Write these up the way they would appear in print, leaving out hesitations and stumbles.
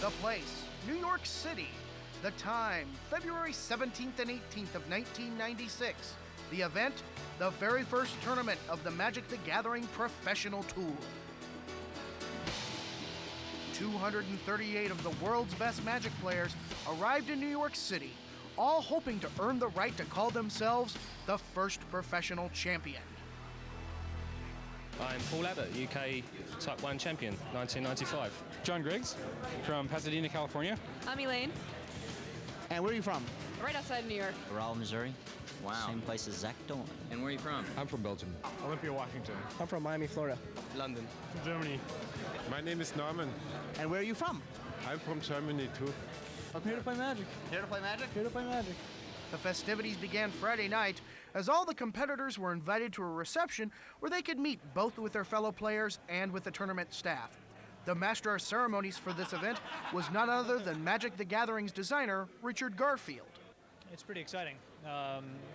The place, New York City. The time, February 17th and 18th of 1996. The event, the very first tournament of the Magic the Gathering Professional Tour. 238 of the world's best Magic players arrived in New York City, all hoping to earn the right to call themselves the first professional champion. I'm Paul Abbott, UK Type 1 champion, 1995. John Griggs from Pasadena, California. I'm Elaine. And where are you from? Right outside New York. Raul, Missouri. Wow. Same place as Zach Dolan. And where are you from? I'm from Belgium. Olympia, Washington. I'm from Miami, Florida. London. From Germany. My name is Norman. And where are you from? I'm from Germany too. I'm here to play Magic. Here to play Magic? Here to play Magic. The festivities began Friday night as all the competitors were invited to a reception where they could meet both with their fellow players and with the tournament staff. The master of ceremonies for this event was none other than Magic the Gathering's designer, Richard Garfield. It's pretty exciting.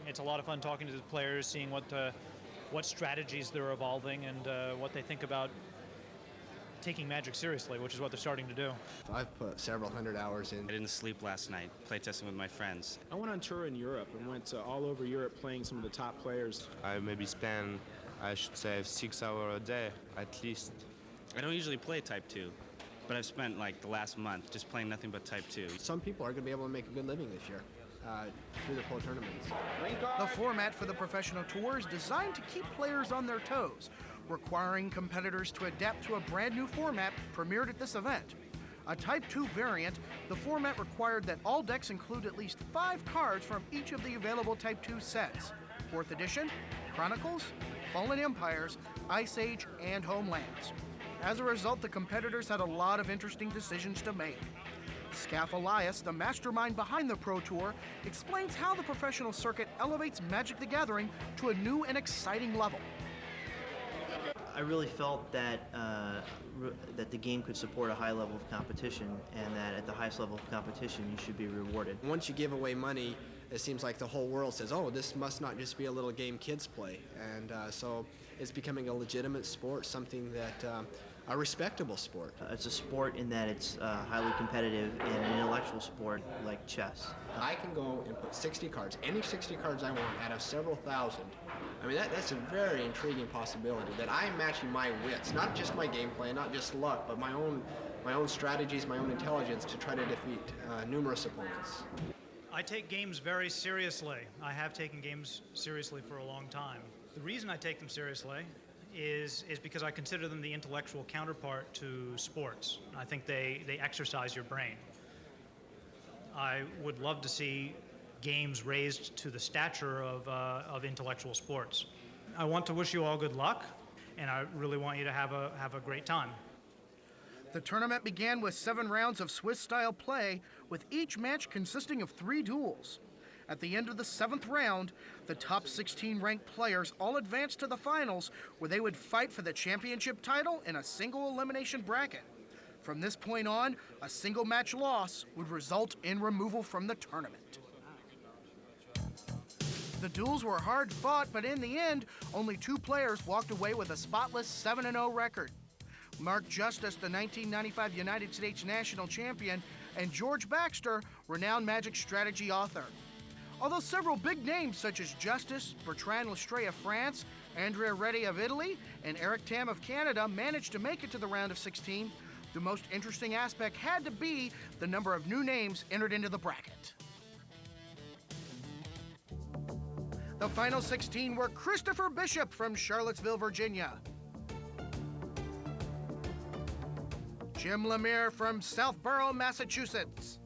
It's a lot of fun talking to the players, seeing what strategies they're evolving and what they think about taking Magic seriously, which is what they're starting to do. I've put several hundred hours in. I didn't sleep last night, playtesting with my friends. I went on tour in Europe and went all over Europe playing some of the top players. I maybe spend, I should say, 6 hours a day at least. I don't usually play Type 2, but I've spent like the last month just playing nothing but Type 2. Some people are going to be able to make a good living this year through the pro tournaments. The format for the professional tour is designed to keep players on their toes, requiring competitors to adapt to a brand new format premiered at this event. A Type 2 variant, the format required that all decks include at least 5 cards from each of the available Type 2 sets: 4th Edition, Chronicles, Fallen Empires, Ice Age, and Homelands. As a result, the competitors had a lot of interesting decisions to make. Scaff Elias, the mastermind behind the Pro Tour, explains how the professional circuit elevates Magic the Gathering to a new and exciting level. I really felt that that the game could support a high level of competition, and that at the highest level of competition you should be rewarded. Once you give away money, it seems like the whole world says, oh, this must not just be a little game kids play. And so it's becoming a legitimate sport, something that, a respectable sport. It's a sport in that it's highly competitive and an intellectual sport like chess. I can go and put 60 cards, any 60 cards I want, out of several thousand. I mean, that's a very intriguing possibility, that I'm matching my wits, not just my gameplay, not just luck, but my own strategies, my own intelligence to try to defeat numerous opponents. I take games very seriously. I have taken games seriously for a long time. The reason I take them seriously is because I consider them the intellectual counterpart to sports. I think they exercise your brain. I would love to see games raised to the stature of intellectual sports. I want to wish you all good luck, and I really want you to have a great time. The tournament began with 7 rounds of Swiss-style play, with each match consisting of 3 duels. At the end of the 7th round, the top 16 ranked players all advanced to the finals, where they would fight for the championship title in a single elimination bracket. From this point on, a single match loss would result in removal from the tournament. The duels were hard fought, but in the end, only 2 players walked away with a spotless 7-0 record. Mark Justice, the 1995 United States National Champion, and George Baxter, renowned Magic strategy author. Although several big names such as Justice, Bertrand Lestrade of France, Andrea Reddy of Italy, and Eric Tam of Canada managed to make it to the round of 16, the most interesting aspect had to be the number of new names entered into the bracket. The final 16 were Christopher Bishop from Charlottesville, Virginia, Jim Lemire from Southborough, Massachusetts,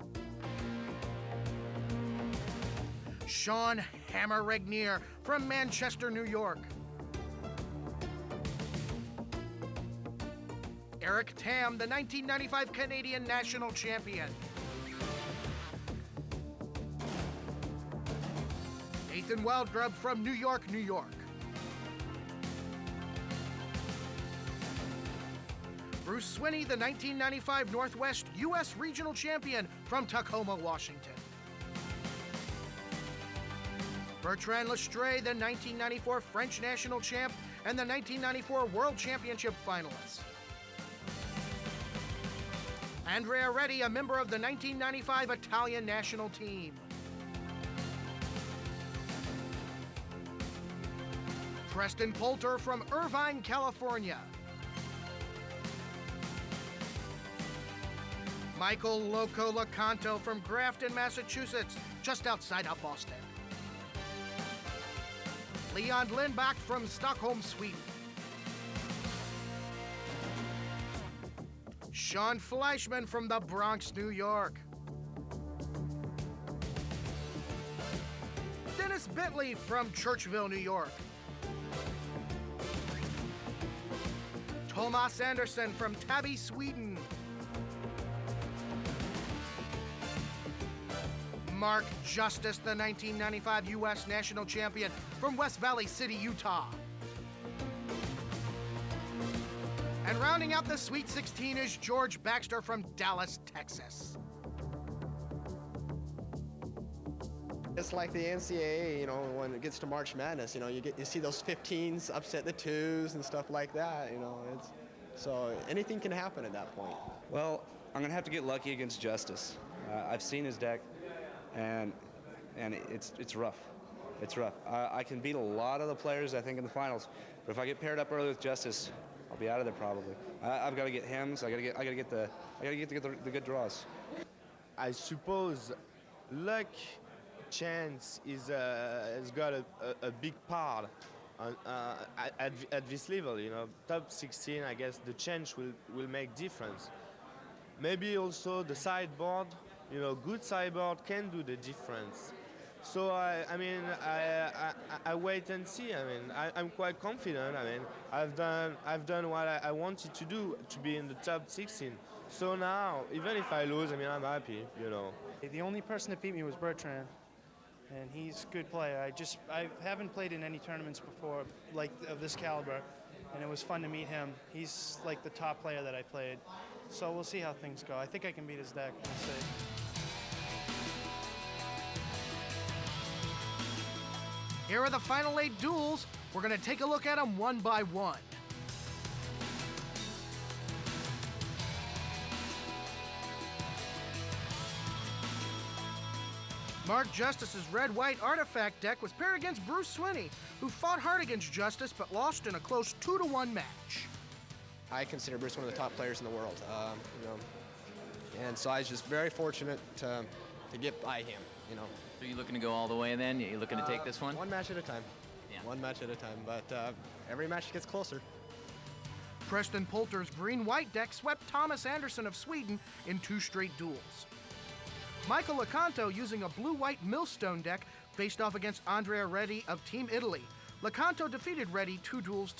Sean Hammer Regnier from Manchester, New York, Eric Tam, the 1995 Canadian National Champion, Nathan Wildgrub from New York, New York, Bruce Swinney, the 1995 Northwest U.S. Regional Champion from Tacoma, Washington, Bertrand Lestrade, the 1994 French National Champ and the 1994 World Championship finalist, Andrea Reddy, a member of the 1995 Italian national team. Preston Poulter from Irvine, California. Michael Loco Lacanto from Grafton, Massachusetts, just outside of Boston. Leon Lindbach from Stockholm, Sweden. Sean Fleischman from the Bronx, New York. Dennis Bentley from Churchville, New York. Thomas Anderson from Täby, Sweden. Mark Justice, the 1995 U.S. national champion from West Valley City, Utah. And rounding out the Sweet 16 is George Baxter from Dallas, Texas. It's like the NCAA, you know, when it gets to March Madness, you know, you see those 15s upset the 2s and stuff like that, you know. So anything can happen at that point. Well, I'm gonna have to get lucky against Justice. I've seen his deck, and it's rough. It's rough. I can beat a lot of the players I think in the finals, but if I get paired up early with Justice, I'll be out of there probably. I've got to get him. So I got to get the good draws. I suppose luck, chance has got a big part at this level. You know, top 16. I guess the chance will make difference. Maybe also the sideboard. You know, good sideboard can do the difference. So I mean, I wait and see. I mean, I'm quite confident. I mean, I've done what I wanted to do to be in the top 16. So now, even if I lose, I mean, I'm happy. You know. The only person that beat me was Bertrand, and he's a good player. I haven't played in any tournaments before, like of this caliber, and it was fun to meet him. He's like the top player that I played. So we'll see how things go. I think I can beat his deck. We'll see. Here are the final 8 duels. We're going to take a look at them one by one. Mark Justice's red-white artifact deck was paired against Bruce Swinney, who fought hard against Justice but lost in a close 2-1 match. I consider Bruce one of the top players in the world, you know, and so I was just very fortunate to get by him, you know. So you looking to go all the way then? You looking to take this one? One match at a time. Yeah. One match at a time, but every match gets closer. Preston Poulter's green-white deck swept Thomas Anderson of Sweden in 2 straight duels. Michael Lacanto, using a blue-white millstone deck, faced off against Andrea Reddy of Team Italy. Lacanto defeated Reddy 2-0.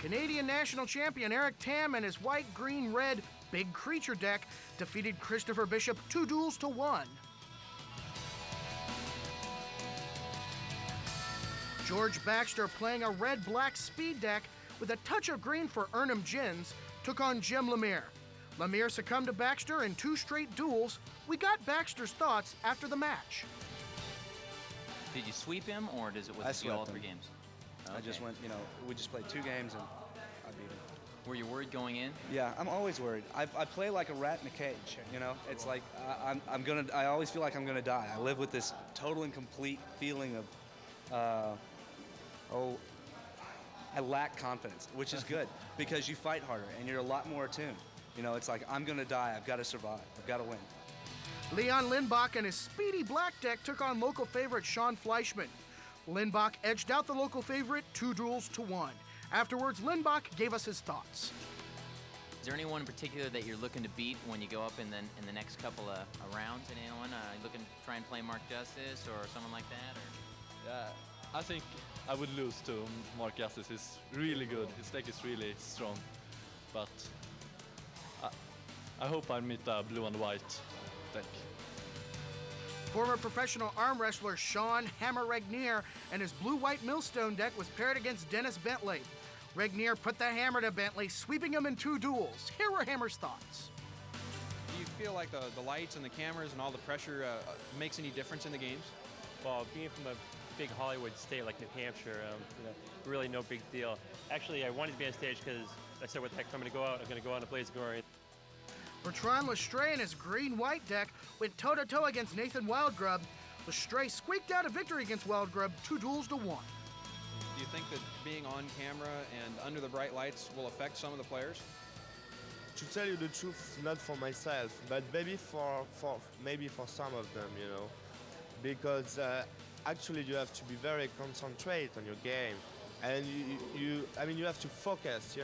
Canadian national champion Eric Tam and his white-green-red Big Creature deck defeated Christopher Bishop 2-1. George Baxter, playing a red-black speed deck with a touch of green for Ernum Jins, took on Jim Lemire. Lemire succumbed to Baxter in 2 straight duels. We got Baxter's thoughts after the match. Did you sweep him, or was it all 3 games? Okay. I just went, you know, we just played 2 games and I beat him. Were you worried going in? Yeah, I'm always worried. I play like a rat in a cage, you know? It's like I always feel like I'm gonna die. I live with this total and complete feeling of, I lack confidence, which is good because you fight harder and you're a lot more attuned. You know, it's like, I'm gonna die, I've gotta survive, I've gotta win. Leon Lindbach and his speedy black deck took on local favorite Sean Fleischman. Lindbach edged out the local favorite 2-1. Afterwards, Lindbach gave us his thoughts. Is there anyone in particular that you're looking to beat when you go up in the next couple of rounds? Anyone looking to try and play Mark Justice or someone like that? Or? Yeah, I think I would lose to Mark Justice. He's really good. His deck is really strong, but I hope I meet a blue and white deck. Former professional arm wrestler Sean Hammer Regnier and his blue-white millstone deck was paired against Dennis Bentley. Regnier put the hammer to Bentley, sweeping him in 2 duels. Here were Hammer's thoughts. Do you feel like the lights and the cameras and all the pressure makes any difference in the games? Well, being from a big Hollywood state like New Hampshire, really no big deal. Actually, I wanted to be on stage because I said, what the heck, I'm going to go out. I'm going to go out and blaze glory. Bertrand Lestrade and his green-white deck went toe-to-toe against Nathan Wildgrub. Lestrade squeaked out a victory against Wildgrub 2 duels to 1. Do you think that being on camera and under the bright lights will affect some of the players? To tell you the truth, not for myself, but maybe for some of them, because actually you have to be very concentrated on your game, and you have to focus,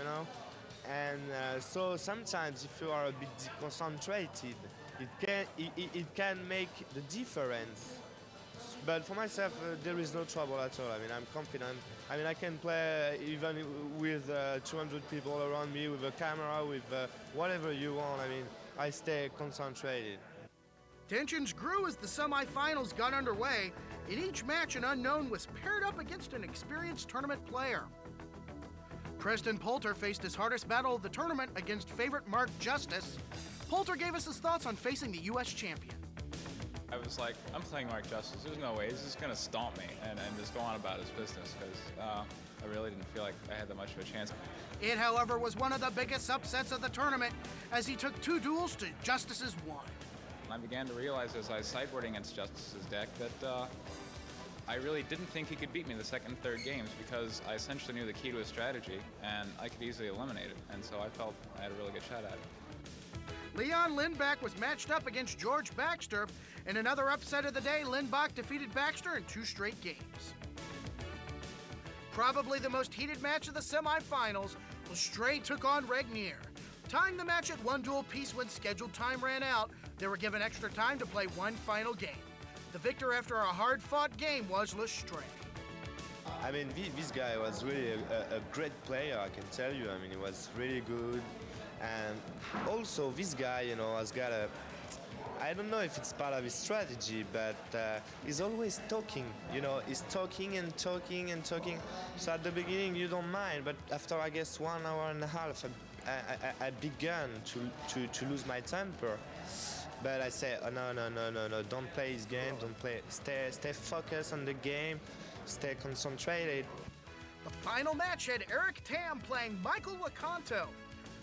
and so sometimes if you are a bit concentrated, it can make the difference. But for myself, there is no trouble at all. I'm confident. I can play even with 200 people around me, with a camera, with whatever you want. I stay concentrated. Tensions grew as the semifinals got underway. In each match, an unknown was paired up against an experienced tournament player. Preston Poulter faced his hardest battle of the tournament against favorite Mark Justice. Poulter gave us his thoughts on facing the U.S. champion. I was like, I'm playing Mark Justice. There's no way. He's just going to stomp me and just go on about his business because I really didn't feel like I had that much of a chance. It, however, was one of the biggest upsets of the tournament as he took 2 duels to Justice's 1. I began to realize as I was sideboarding against Justice's deck that I really didn't think he could beat me in the second and third games because I essentially knew the key to his strategy and I could easily eliminate it. And so I felt I had a really good shot at it. Leon Lindback was matched up against George Baxter. In another upset of the day, Lindback defeated Baxter in 2 straight games. Probably the most heated match of the semifinals, Lestrade took on Regnier. Tying the match at 1 duel piece when scheduled time ran out, they were given extra time to play 1 final game. The victor after a hard-fought game was Lestrade. This guy was really a great player, I can tell you. He was really good. And also, this guy, has got I don't know if it's part of his strategy, but he's always talking, he's talking and talking and talking. So at the beginning, you don't mind, but after, I guess, 1 hour and a half, I began to lose my temper. But I say, oh, no, don't play his game, stay focused on the game, stay concentrated. The final match had Eric Tam playing Michael Lecanto.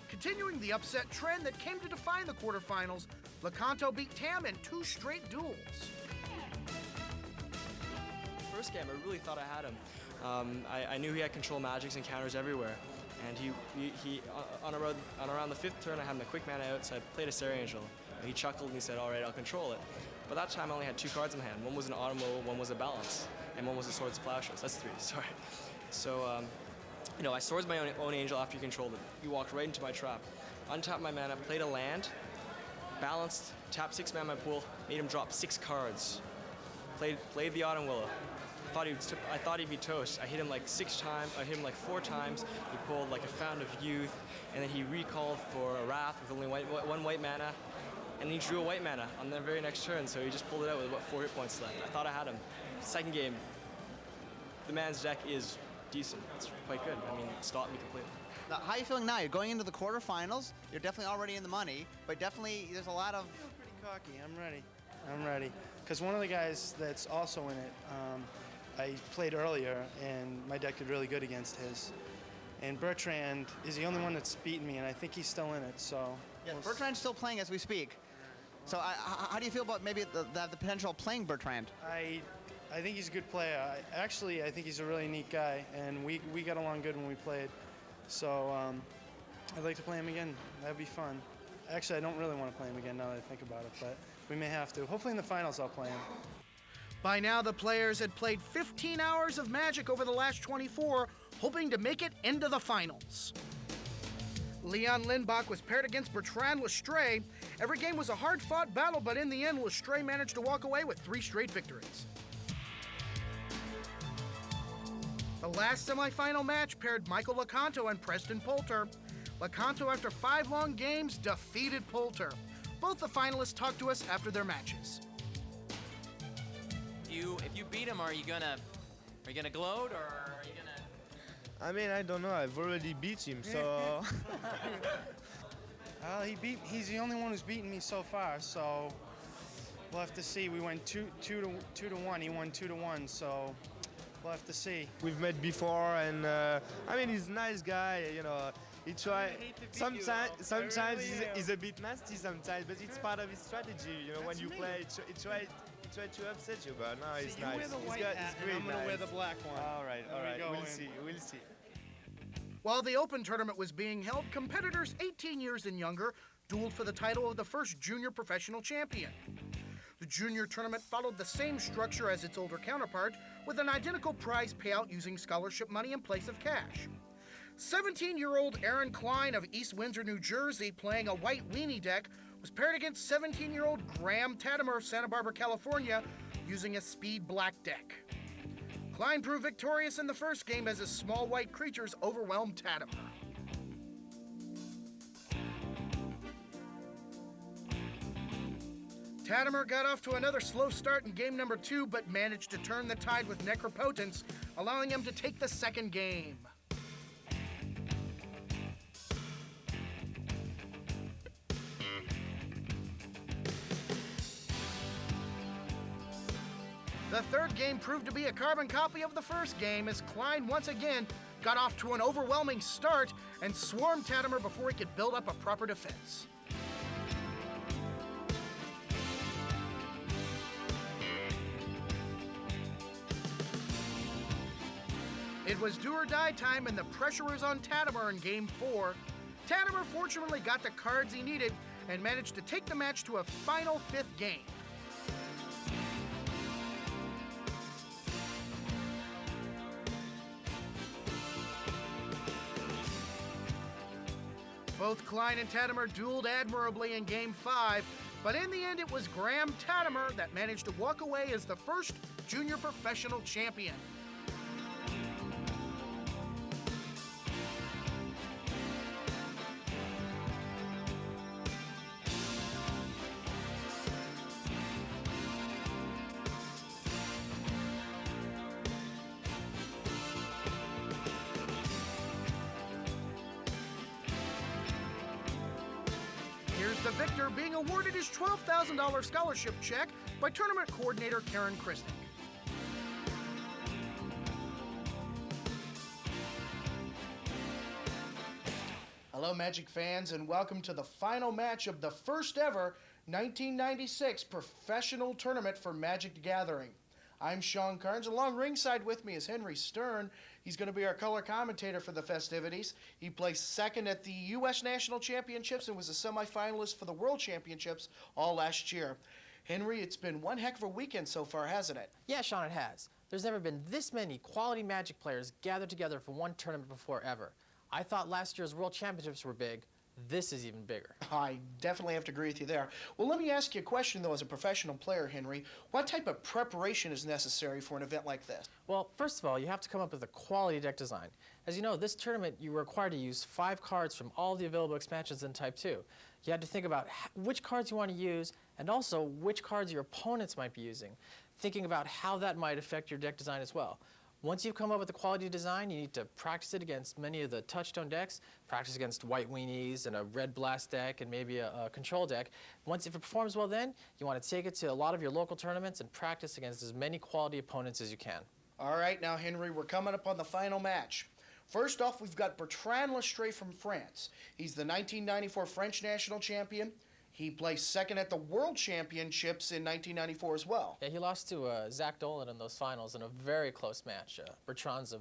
Continuing the upset trend that came to define the quarterfinals, Lecanto beat Tam in 2 straight duels. First game, I really thought I had him. I knew he had control magics and counters everywhere. And he on around the 5th turn, I had him a quick mana out, so I played a Sarah Angel. And he chuckled and he said, all right, I'll control it. But that time I only had 2 cards in hand. One was an Automo, one was a Balance, and one was a Swords Plowshares. That's 3, sorry. So, I swords my own angel after he controlled it. He walked right into my trap. Untapped my mana, played a land, balanced, tapped 6 mana in my pool, made him drop 6 cards. Played the Autumn Willow. I thought he'd be toast. I hit him like 6 times. I hit him like 4 times. He pulled like a Fountain of Youth, and then he recalled for a Wrath with only 1 white mana, and he drew a white mana on the very next turn. So he just pulled it out with about 4 hit points left. I thought I had him. Second game, the man's deck is decent. It's quite good. It stopped me completely. Now, how are you feeling now? You're going into the quarterfinals. You're definitely already in the money, but definitely there's a lot of. I feel pretty cocky. I'm ready. Because one of the guys that's also in it, I played earlier, and my deck did really good against his. And Bertrand is the only one that's beaten me, and I think he's still in it. So. Yeah, Bertrand's still playing as we speak. So how do you feel about maybe the potential of playing Bertrand? I think he's a good player. I think he's a really neat guy, and we got along good when we played. So I'd like to play him again. That'd be fun. Actually, I don't really want to play him again now that I think about it, but we may have to. Hopefully in the finals I'll play him. By now, the players had played 15 hours of Magic over the last 24, hoping to make it into the finals. Leon Lindback was paired against Bertrand Lestrade. Every game was a hard-fought battle, but in the end, Lestrade managed to walk away with 3 straight victories. The last semifinal match paired Michael Lecanto and Preston Poulter. Lecanto, after 5 long games, defeated Poulter. Both the finalists talked to us after their matches. If you beat him, are you gonna gloat, or are you gonna? I don't know. I've already beat him, so. He's the only one who's beaten me so far, so We'll have to see. We went 2 to 1. He won 2 to 1, so we'll have to see. We've met before, and I mean, he's a nice guy. You know, he try. Sometimes he's a bit nasty sometimes, but it's part of his strategy. You know, when you play, he try to upset you, but no, he's nice. You wear the white hat, and I'm going to wear the black one. All right. We'll see. While the Open tournament was being held, competitors 18 years and younger dueled for the title of the first junior professional champion. The junior tournament followed the same structure as its older counterpart, with an identical prize payout using scholarship money in place of cash. 17-year-old Aaron Klein of East Windsor, New Jersey, playing a white weenie deck, was paired against 17-year-old Graham Tatimer of Santa Barbara, California, using a speed black deck. Klein proved victorious in the first game as his small white creatures overwhelmed Tatimer. Tatimer got off to another slow start in game number 2, but managed to turn the tide with Necropotence, allowing him to take the second game. The third game proved to be a carbon copy of the first game, as Klein once again got off to an overwhelming start and swarmed Tatimer before he could build up a proper defense. It was do or die time, and the pressure was on Tatimer in game 4. Tatimer fortunately got the cards he needed and managed to take the match to a final 5th game. Both Klein and Tatimer dueled admirably in game 5, but in the end it was Graham Tatimer that managed to walk away as the first junior professional champion. Here's the victor being awarded his $12,000 scholarship check by tournament coordinator Karen Christick. Hello, Magic fans, and welcome to the final match of the first ever 1996 professional tournament for Magic the Gathering. I'm Sean Carnes. Along ringside with me is Henry Stern. He's going to be our color commentator for the festivities. He placed second at the U.S. National Championships and was a semifinalist for the World Championships all last year. Henry, it's been one heck of a weekend so far, hasn't it? Yeah, Sean, it has. There's never been this many quality Magic players gathered together for one tournament before ever. I thought last year's World Championships were big. This is even bigger. I definitely have to agree with you there. Well, let me ask you a question, though, as a professional player, Henry. What type of preparation is necessary for an event like this? Well, first of all, you have to come up with a quality deck design. As you know, this tournament, you were required to use 5 cards from all the available expansions in Type 2. You had to think about which cards you want to use and also which cards your opponents might be using, thinking about how that might affect your deck design as well. Once you've come up with a quality design, you need to practice it against many of the touchstone decks, practice against white weenies and a red blast deck and maybe a control deck. Once, if it performs well then, you want to take it to a lot of your local tournaments and practice against as many quality opponents as you can. All right, now, Henry, we're coming up on the final match. First off, we've got Bertrand Lestrade from France. He's the 1994 French national champion. He placed second at the World Championships in 1994 as well. Yeah, he lost to Zach Dolan in those finals in a very close match. Bertrand's a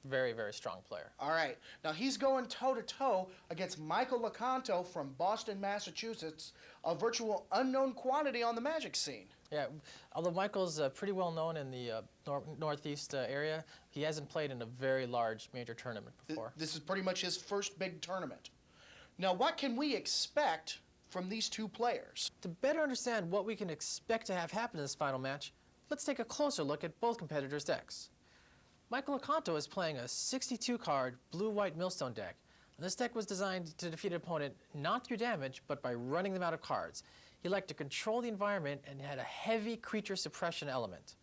very, very strong player. All right. Now, he's going toe-to-toe against Michael Lecanto from Boston, Massachusetts, a virtual unknown quantity on the Magic scene. Yeah, although Michael's pretty well known in the Northeast area, he hasn't played in a very large major tournament before. This is pretty much his first big tournament. Now, what can we expect from these two players? To better understand what we can expect to have happen in this final match, let's take a closer look at both competitors' decks. Michael Lecanto is playing a 62-card blue-white millstone deck. And this deck was designed to defeat an opponent not through damage, but by running them out of cards. He liked to control the environment and had a heavy creature suppression element.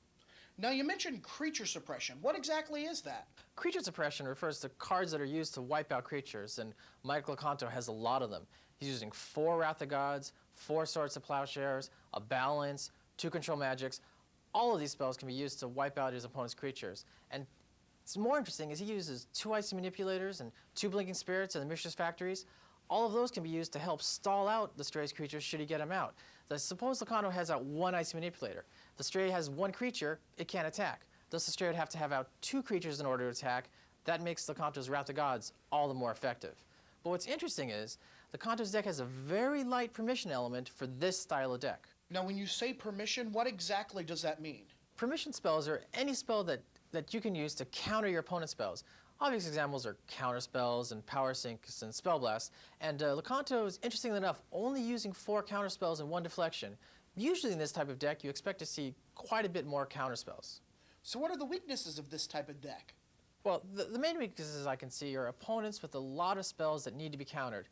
Now, you mentioned creature suppression. What exactly is that? Creature suppression refers to cards that are used to wipe out creatures, and Michael Lecanto has a lot of them. He's using 4 Wrath of Gods, 4 Swords of Plowshares, a Balance, 2 control magics. All of these spells can be used to wipe out his opponent's creatures. And what's more interesting is he uses 2 Icy Manipulators and 2 Blinking Spirits and the Mishra's Factories. All of those can be used to help stall out the Stray's creatures should he get him out. Suppose Locanto has out 1 Icy Manipulator. The Stray has 1 creature, it can't attack. Thus the Stray would have to have out 2 creatures in order to attack. That makes Locanto's Wrath of Gods all the more effective. But what's interesting is, Locanto's deck has a very light permission element for this style of deck. Now, when you say permission, what exactly does that mean? Permission spells are any spell that you can use to counter your opponent's spells. Obvious examples are counter spells and power sinks and spell blast. And Locanto is, interestingly enough, only using 4 counter spells and 1 deflection. Usually in this type of deck, you expect to see quite a bit more counter spells. So what are the weaknesses of this type of deck? Well, the main weaknesses I can see are opponents with a lot of spells that need to be countered.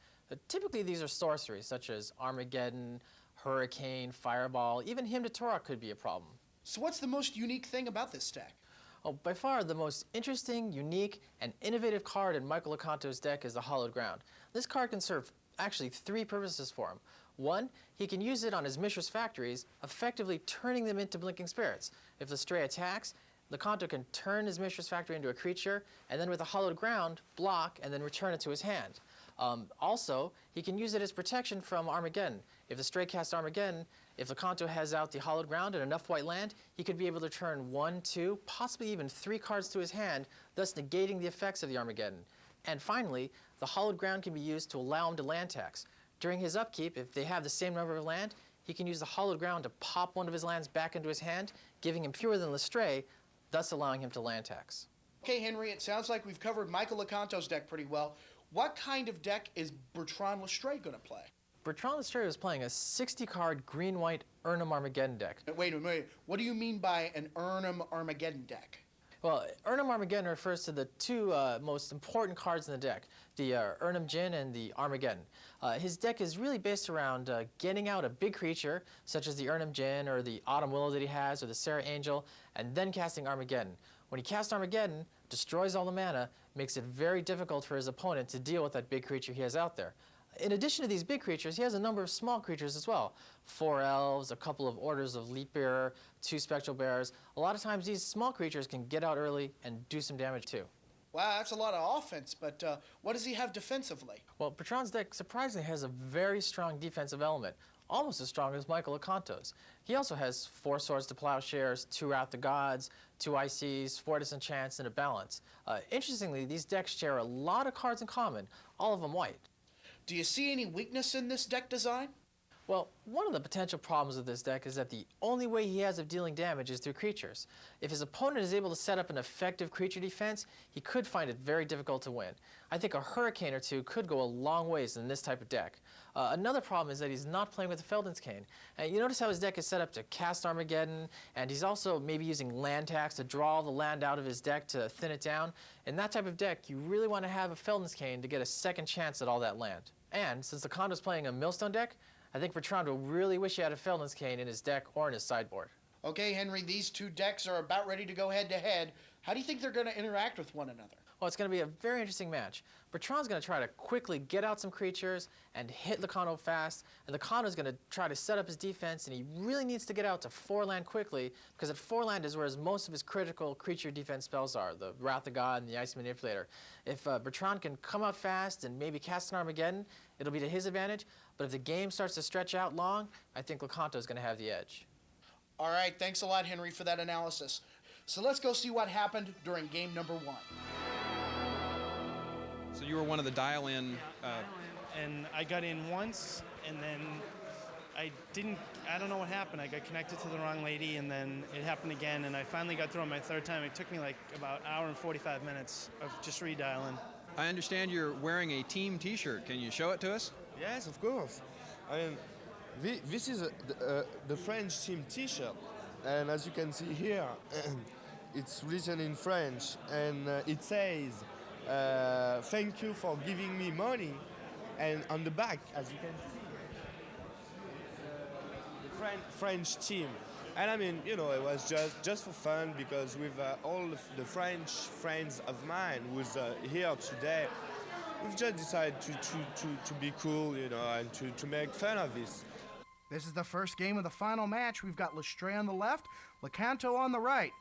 Typically these are sorceries, such as Armageddon, Hurricane, Fireball. Even Hymn to Torah could be a problem. So what's the most unique thing about this deck? Oh, by far the most interesting, unique, and innovative card in Michael Locanto's deck is the Hallowed Ground. This card can serve actually 3 purposes for him. 1, he can use it on his Mishra's Factories, effectively turning them into Blinking Spirits. If the Stray attacks, Locanto can turn his Mishra's Factory into a creature, and then with the Hallowed Ground, block, and then return it to his hand. Also, he can use it as protection from Armageddon. If the Stray casts Armageddon, if Locanto has out the Hallowed Ground and enough white land, he could be able to turn 1, 2, possibly even 3 cards to his hand, thus negating the effects of the Armageddon. And finally, the Hallowed Ground can be used to allow him to land tax. During his upkeep, if they have the same number of land, he can use the Hallowed Ground to pop one of his lands back into his hand, giving him fewer than the Stray, thus allowing him to land tax. Okay, Henry, it sounds like we've covered Michael Locanto's deck pretty well. What kind of deck is Bertrand Lestray going to play? Bertrand Lestray was playing a 60-card green-white Urnum Armageddon deck. Wait a minute. What do you mean by an Urnum Armageddon deck? Well, Urnum Armageddon refers to the 2 most important cards in the deck, the Urnum Djinn and the Armageddon. His deck is really based around getting out a big creature, such as the Urnum Djinn or the Autumn Willow that he has, or the Sarah Angel, and then casting Armageddon. When he casts Armageddon, destroys all the mana, makes it very difficult for his opponent to deal with that big creature he has out there. In addition to these big creatures, he has a number of small creatures as well. 4 elves, a couple of orders of Leap Bearer, 2 spectral bears. A lot of times these small creatures can get out early and do some damage too. Wow, that's a lot of offense, but what does he have defensively? Well, Bertrand's deck surprisingly has a very strong defensive element, almost as strong as Michael Locanto's. He also has 4 Swords to Plowshares, 2 Wrath of Gods, 2 ICs, 4 Disenchants, and a Balance. Interestingly, these decks share a lot of cards in common, all of them white. Do you see any weakness in this deck design? Well, one of the potential problems with this deck is that the only way he has of dealing damage is through creatures. If his opponent is able to set up an effective creature defense, he could find it very difficult to win. I think a Hurricane or 2 could go a long ways in this type of deck. Another problem is that he's not playing with the Felden's Cane. You notice how his deck is set up to cast Armageddon, and he's also maybe using land tax to draw all the land out of his deck to thin it down. In that type of deck, you really want to have a Felden's Cane to get a second chance at all that land. And since Locanto's playing a Millstone deck, I think Bertrand will really wish he had a Felden's Cane in his deck or in his sideboard. Okay, Henry, these 2 decks are about ready to go head-to-head. How do you think they're going to interact with one another? Well, it's going to be a very interesting match. Bertrand's going to try to quickly get out some creatures and hit Locanto fast, and Locanto's going to try to set up his defense, and he really needs to get out to 4 land quickly, because at 4 land is where most of his critical creature defense spells are, the Wrath of God and the Ice Manipulator. If Bertrand can come out fast and maybe cast an Armageddon, it'll be to his advantage, but if the game starts to stretch out long, I think Locanto's going to have the edge. All right, thanks a lot, Henry, for that analysis. So let's go see what happened during game number 1. So you were one of the dial-in... And I got in once, and then I don't know what happened. I got connected to the wrong lady, and then it happened again, and I finally got through on my 3rd time. It took me like about an hour and 45 minutes of just redialing. I understand you're wearing a team T-shirt. Can you show it to us? Yes, of course. I mean, this is the French team T-shirt, and as you can see here, it's written in French, and it says, "Thank you for giving me money," and on the back, as you can see, the French team. And I mean, you know, it was just for fun, because with all of the French friends of mine who's here today, we've just decided to be cool, you know, and to make fun of this. This is the first game of the final match. We've got Lestray on the left, Lecanto on the right.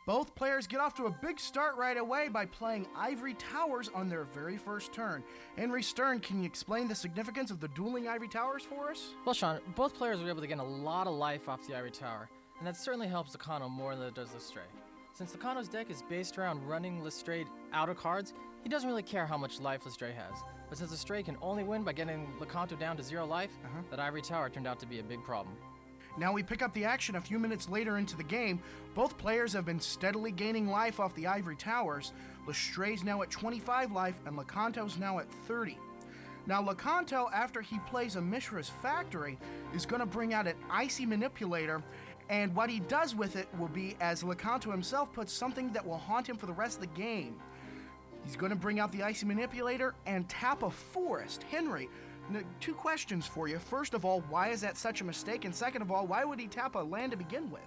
Both players get off to a big start right away by playing Ivory Towers on their very first turn. Henry Stern, can you explain the significance of the dueling Ivory Towers for us? Well, Sean, both players were able to gain a lot of life off the Ivory Tower, and that certainly helps Lecanto more than it does Lestray. Since Lecanto's deck is based around running Lestray out of cards, he doesn't really care how much life Lestray has. But since Lestray can only win by getting Lecanto down to 0 life, that Ivory Tower turned out to be a big problem. Now we pick up the action a few minutes later into the game. Both players have been steadily gaining life off the Ivory Towers. Lestray's now at 25 life and Lecanto's now at 30. Now Lecanto, after he plays a Mishra's Factory, is going to bring out an Icy Manipulator, and what he does with it will be, as Lecanto himself puts, something that will haunt him for the rest of the game. He's going to bring out the Icy Manipulator and tap a Forest. Henry, two questions for you. First of all, why is that such a mistake? And second of all, why would he tap a land to begin with?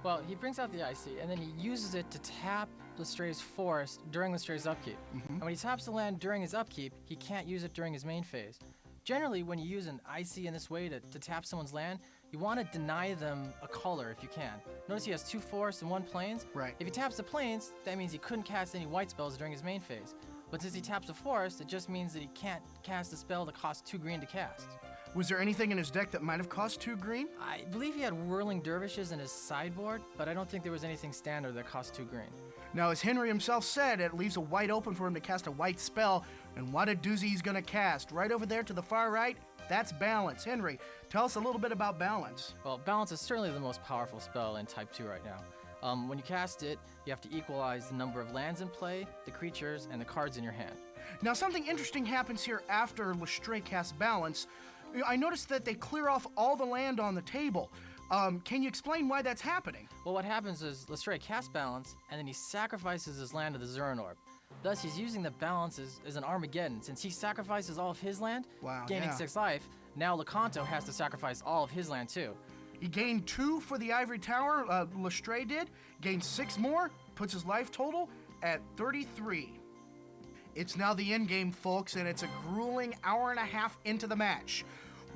Well, he brings out the Icy, and then he uses it to tap Lestray's Forest during Lestray's upkeep. And when he taps the land during his upkeep, he can't use it during his main phase. Generally, when you use an Icy in this way to tap someone's land, you want to deny them a color if you can. Notice he has 2 forests and 1 plains. Right. If he taps the plains, that means he couldn't cast any white spells during his main phase. But since he taps a forest, it just means that he can't cast a spell that costs 2 green to cast. Was there anything in his deck that might have cost 2 green? I believe he had Whirling Dervishes in his sideboard, but I don't think there was anything standard that cost 2 green. Now, as Henry himself said, it leaves a white open for him to cast a white spell, and what a doozy he's going to cast. Right over there to the far right, that's Balance. Henry, tell us a little bit about Balance. Well, Balance is certainly the most powerful spell in Type 2 right now. When you cast it, you have to equalize the number of lands in play, the creatures, and the cards in your hand. Now, something interesting happens here after Lestray casts Balance. I noticed that they clear off all the land on the table. Can you explain why that's happening? Well, what happens is Lestray casts Balance, and then he sacrifices his land to the Zurin Orb. Thus, he's using the Balance as an Armageddon. Since he sacrifices all of his land, gaining 6 life, now Lecanto has to sacrifice all of his land too. He gained 2 for the Ivory Tower, Lestray did, gained 6 more, puts his life total at 33. It's now the end game, folks, and it's a grueling hour and a half into the match.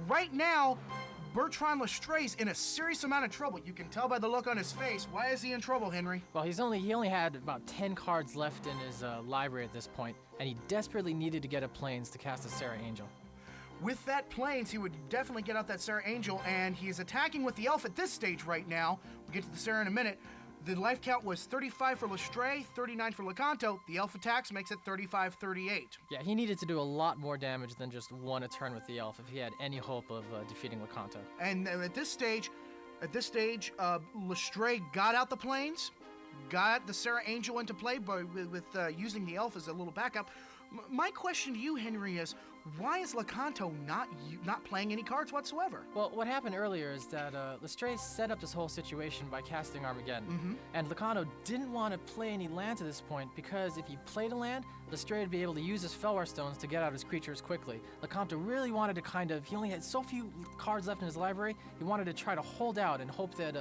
Right now, Bertrand Lestray's in a serious amount of trouble. You can tell by the look on his face. Why is he in trouble, Henry? Well, he only had about 10 cards left in his library at this point, and he desperately needed to get a Plains to cast a Serra Angel. With that Plains, he would definitely get out that Serra Angel, and he's attacking with the Elf at this stage right now. We'll get to the Serra in a minute. The life count was 35 for Lestray, 39 for Lecanto. The Elf attacks makes it 35-38. Yeah, he needed to do a lot more damage than just 1 a turn with the Elf if he had any hope of defeating Lecanto. And at this stage, Lestray got out the Plains, got the Serra Angel into play with using the Elf as a little backup. My question to you, Henry, is why is Lecanto not playing any cards whatsoever? Well, what happened earlier is that Lestray set up this whole situation by casting Armageddon. And Lecanto didn't want to play any land to this point because if he played a land, Lestray would be able to use his Fellwar Stones to get out his creatures quickly. Lecanto really wanted to he only had so few cards left in his library, he wanted to try to hold out and hope that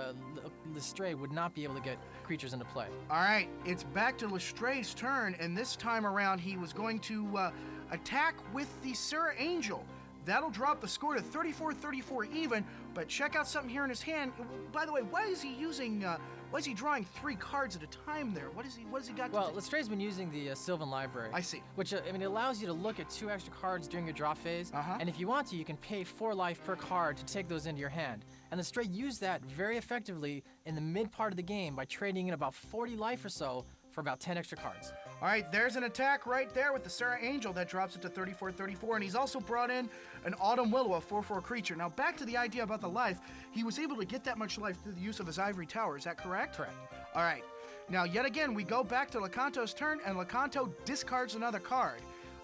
Lestray would not be able to get creatures into play. All right, it's back to Lestray's turn, and this time around he was going to attack with the Serra Angel. That'll drop the score to 34-34 even, but check out something here in his hand. By the way, why is he drawing 3 cards at a time there? What has he got to do? Well, Lestray's been using the Sylvan Library. I see. Which, it allows you to look at 2 extra cards during your draw phase, and if you want to, you can pay 4 life per card to take those into your hand. And Lestray used that very effectively in the mid part of the game by trading in about 40 life or so for about 10 extra cards. All right, there's an attack right there with the Serra Angel that drops it to 34-34, and he's also brought in an Autumn Willow, a 4/4 creature. Now, back to the idea about the life. He was able to get that much life through the use of his Ivory Tower. Is that correct? Correct. All right. Now, yet again, we go back to Lecanto's turn, and Lecanto discards another card.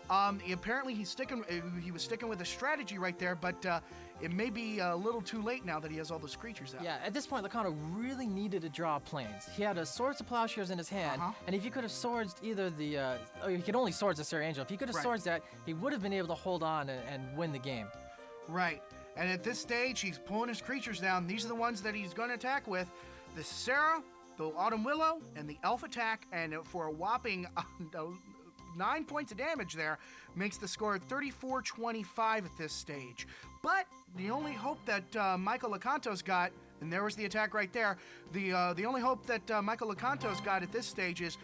Apparently, he was sticking with a strategy right there, but it may be a little too late now that he has all those creatures out. Yeah, at this point, Lecanto really needed to draw Plains. He had a Swords to Plowshares in his hand, and if he could have swords either he could only swords the Serra Angel. If he could have swords that, he would have been able to hold on and win the game. Right, and at this stage, he's pulling his creatures down. These are the ones that he's going to attack with. The Serra, the Autumn Willow, and the Elf attack, and for a whopping 9 points of damage there, makes the score 34-25 at this stage. But the only hope that Michael Lecanto's got, and there was the attack right there, the only hope that Michael Lecanto's got at this stage is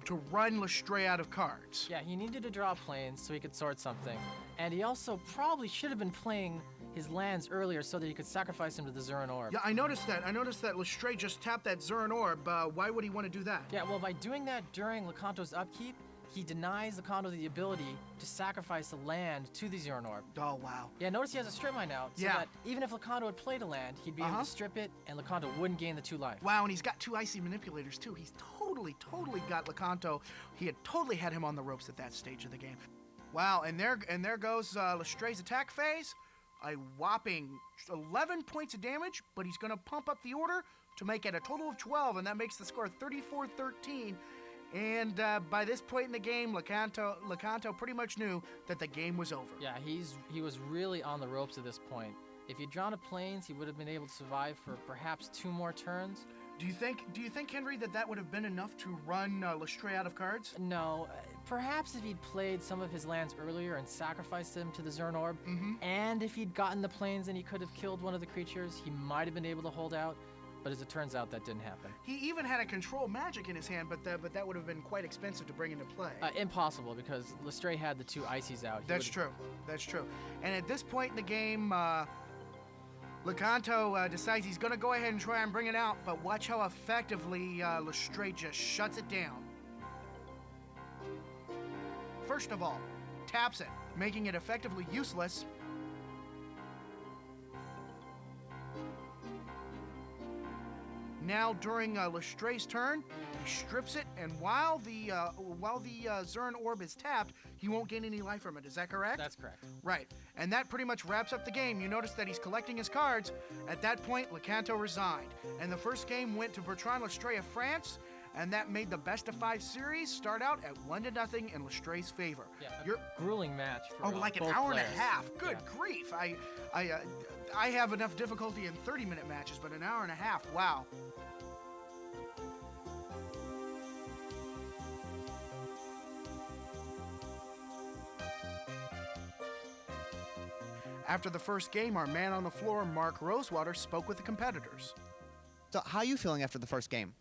to run Lestray out of cards. Yeah, he needed to draw planes so he could sort something. And he also probably should have been playing his lands earlier so that he could sacrifice him to the Zuran Orb. Yeah, I noticed that. Lestray just tapped that Zuran Orb. Why would he want to do that? Yeah, well, by doing that during Lecanto's upkeep, he denies Lecanto the ability to sacrifice a land to the Zuran Orb. Oh, wow. Yeah, notice he has a strip mine out, so that even if Lecanto had played a land, he'd be able to strip it, and Lecanto wouldn't gain the 2 life. Wow, and he's got 2 icy manipulators, too. He's totally got Lecanto. He had totally had him on the ropes at that stage of the game. Wow, and there goes Lestray's attack phase. A whopping 11 points of damage, but he's going to pump up the order to make it a total of 12, and that makes the score 34-13. And by this point in the game, Lecanto pretty much knew that the game was over. Yeah, he was really on the ropes at this point. If he'd drawn a plains, he would have been able to survive for perhaps 2 more turns. Do you think, Henry, that would have been enough to run Lestray out of cards? No. Perhaps if he'd played some of his lands earlier and sacrificed them to the Zuran Orb, and if he'd gotten the plains and he could have killed one of the creatures, he might have been able to hold out. But as it turns out, that didn't happen. He even had a control magic in his hand, but that would have been quite expensive to bring into play. Impossible, because Lestray had the 2 ices out. That's true. And at this point in the game, Lecanto decides he's going to go ahead and try and bring it out, but watch how effectively Lestray just shuts it down. First of all, taps it, making it effectively useless. Now, during Lestray's turn, he strips it, and while the Zuran Orb is tapped, he won't gain any life from it. Is that correct? That's correct. Right, and that pretty much wraps up the game. You notice that he's collecting his cards. At that point, Lecanto resigned, and the first game went to Bertrand Lestray of France, and that made the best-of-5 series start out at 1-0 in Lestray's favor. Yeah, grueling match for like an both hour players. and a half. Good grief! I have enough difficulty in 30-minute matches, but an hour and a half, wow. After the first game, our man on the floor, Mark Rosewater, spoke with the competitors. So how are you feeling after the first game?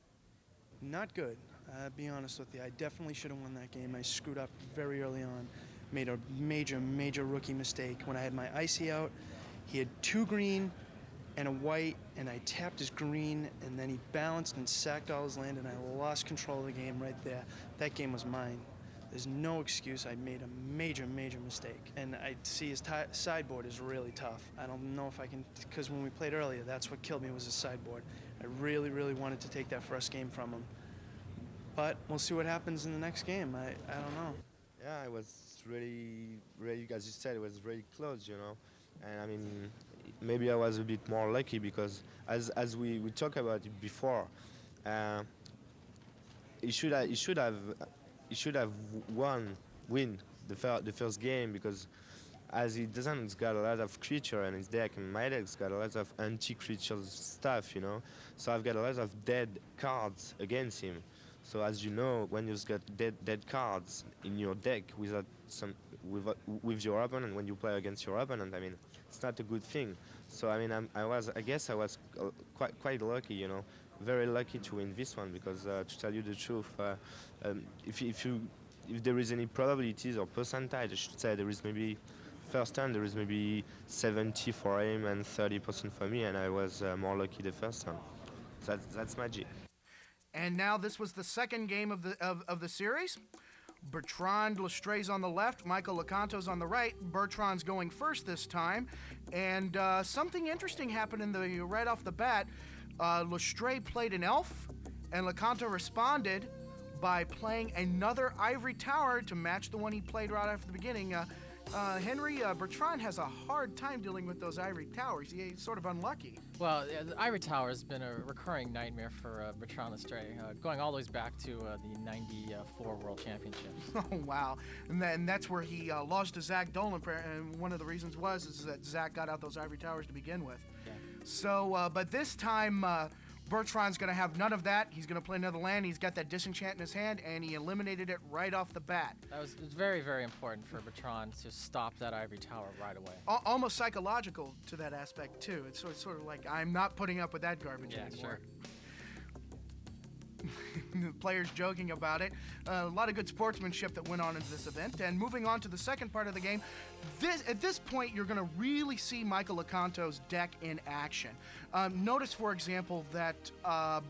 Not good. I'll be honest with you. I definitely should have won that game. I screwed up very early on. Made a major rookie mistake. When I had my icy out, he had 2 green and a white, and I tapped his green, and then he balanced and sacked all his land, and I lost control of the game right there. That game was mine. There's no excuse. I made a major mistake. And I see his sideboard is really tough. I don't know if I can, because when we played earlier, that's what killed me was his sideboard. I really wanted to take that first game from him. But we'll see what happens in the next game. I don't know. Yeah, it was really, as you said, it was really close, you know. And I mean, maybe I was a bit more lucky because as we talked about it before, he should have win the first game because as he doesn't, he's got a lot of creature in his deck, and my deck's got a lot of anti-creature stuff, you know. So I've got a lot of dead cards against him. So as you know, when you've got dead cards in your deck with your opponent, when you play against your opponent, I mean, it's not a good thing. So I mean, I guess I was quite lucky, you know, very lucky to win this one because to tell you the truth, if there is any probabilities or percentage, I should say there is maybe first turn there is maybe 70 for him and 30% for me, and I was more lucky the first time. That's magic. And now this was the second game of the series. Bertrand Lestray's on the left, Michael Lecanto's on the right. Bertrand's going first this time, and something interesting happened right off the bat. Lestray played an elf, and Lecanto responded by playing another ivory tower to match the one he played right after the beginning. Henry, Bertrand has a hard time dealing with those ivory towers. He's sort of unlucky. Well, the ivory tower has been a recurring nightmare for Bertrand Lestray, going all the way back to the '94 World Championships. Oh, wow. And that's where he lost to Zach Dolan, and one of the reasons is that Zach got out those ivory towers to begin with. Yeah. So, but this time, Bertrand's going to have none of that. He's going to play another land. He's got that disenchant in his hand, and he eliminated it right off the bat. It was very, very important for Bertrand to stop that ivory tower right away. Almost psychological to that aspect, too. It's sort of like, I'm not putting up with that garbage anymore. Sure. The players joking about it. A lot of good sportsmanship that went on in this event. And moving on to the second part of the game, at this point, you're going to really see Michael Lecanto's deck in action. Notice, for example, that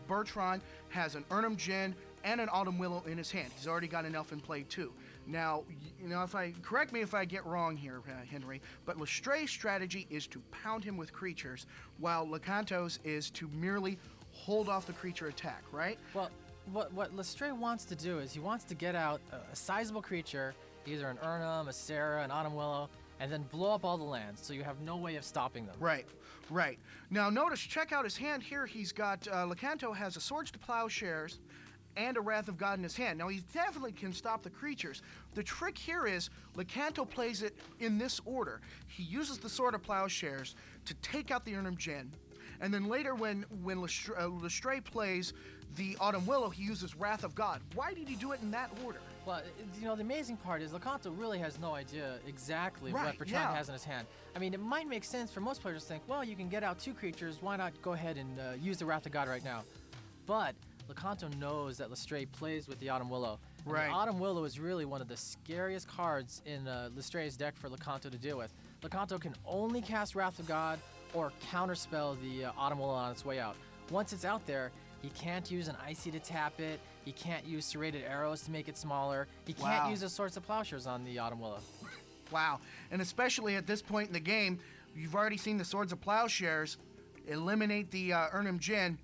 Bertrand has an Urnum Djinn and an Autumn Willow in his hand. He's already got an elf in play, too. Now, correct me if I get wrong here, Henry, but Lestray's strategy is to pound him with creatures, while Lecanto's is to merely hold off the creature attack, right? Well, what Lestray wants to do is he wants to get out a sizable creature, either an Urnum, a Sarah, an Autumn Willow, and then blow up all the lands, so you have no way of stopping them. Right. Now notice, check out his hand here. He's got, Lecanto has a Swords to Plowshares and a Wrath of God in his hand. Now he definitely can stop the creatures. The trick here is Lecanto plays it in this order. He uses the Sword of Plowshares to take out the Urnum Djinn, and then later when Lestray plays the Autumn Willow, he uses Wrath of God. Why did he do it in that order? Well, the amazing part is Lecanto really has no idea exactly what Bertrand has in his hand. I mean, it might make sense for most players to think, well, you can get out 2 creatures, why not go ahead and use the Wrath of God right now? But Lecanto knows that Lestray plays with the Autumn Willow. And the Autumn Willow is really one of the scariest cards in Lestray's deck for Lecanto to deal with. Lecanto can only cast Wrath of God or counterspell the Autumn Willow on its way out. Once it's out there, he can't use an Icy to tap it. He can't use Serrated Arrows to make it smaller. He can't use the Swords of Plowshares on the Autumn Willow. Wow. And especially at this point in the game, you've already seen the Swords of Plowshares eliminate the Urnum Djinn.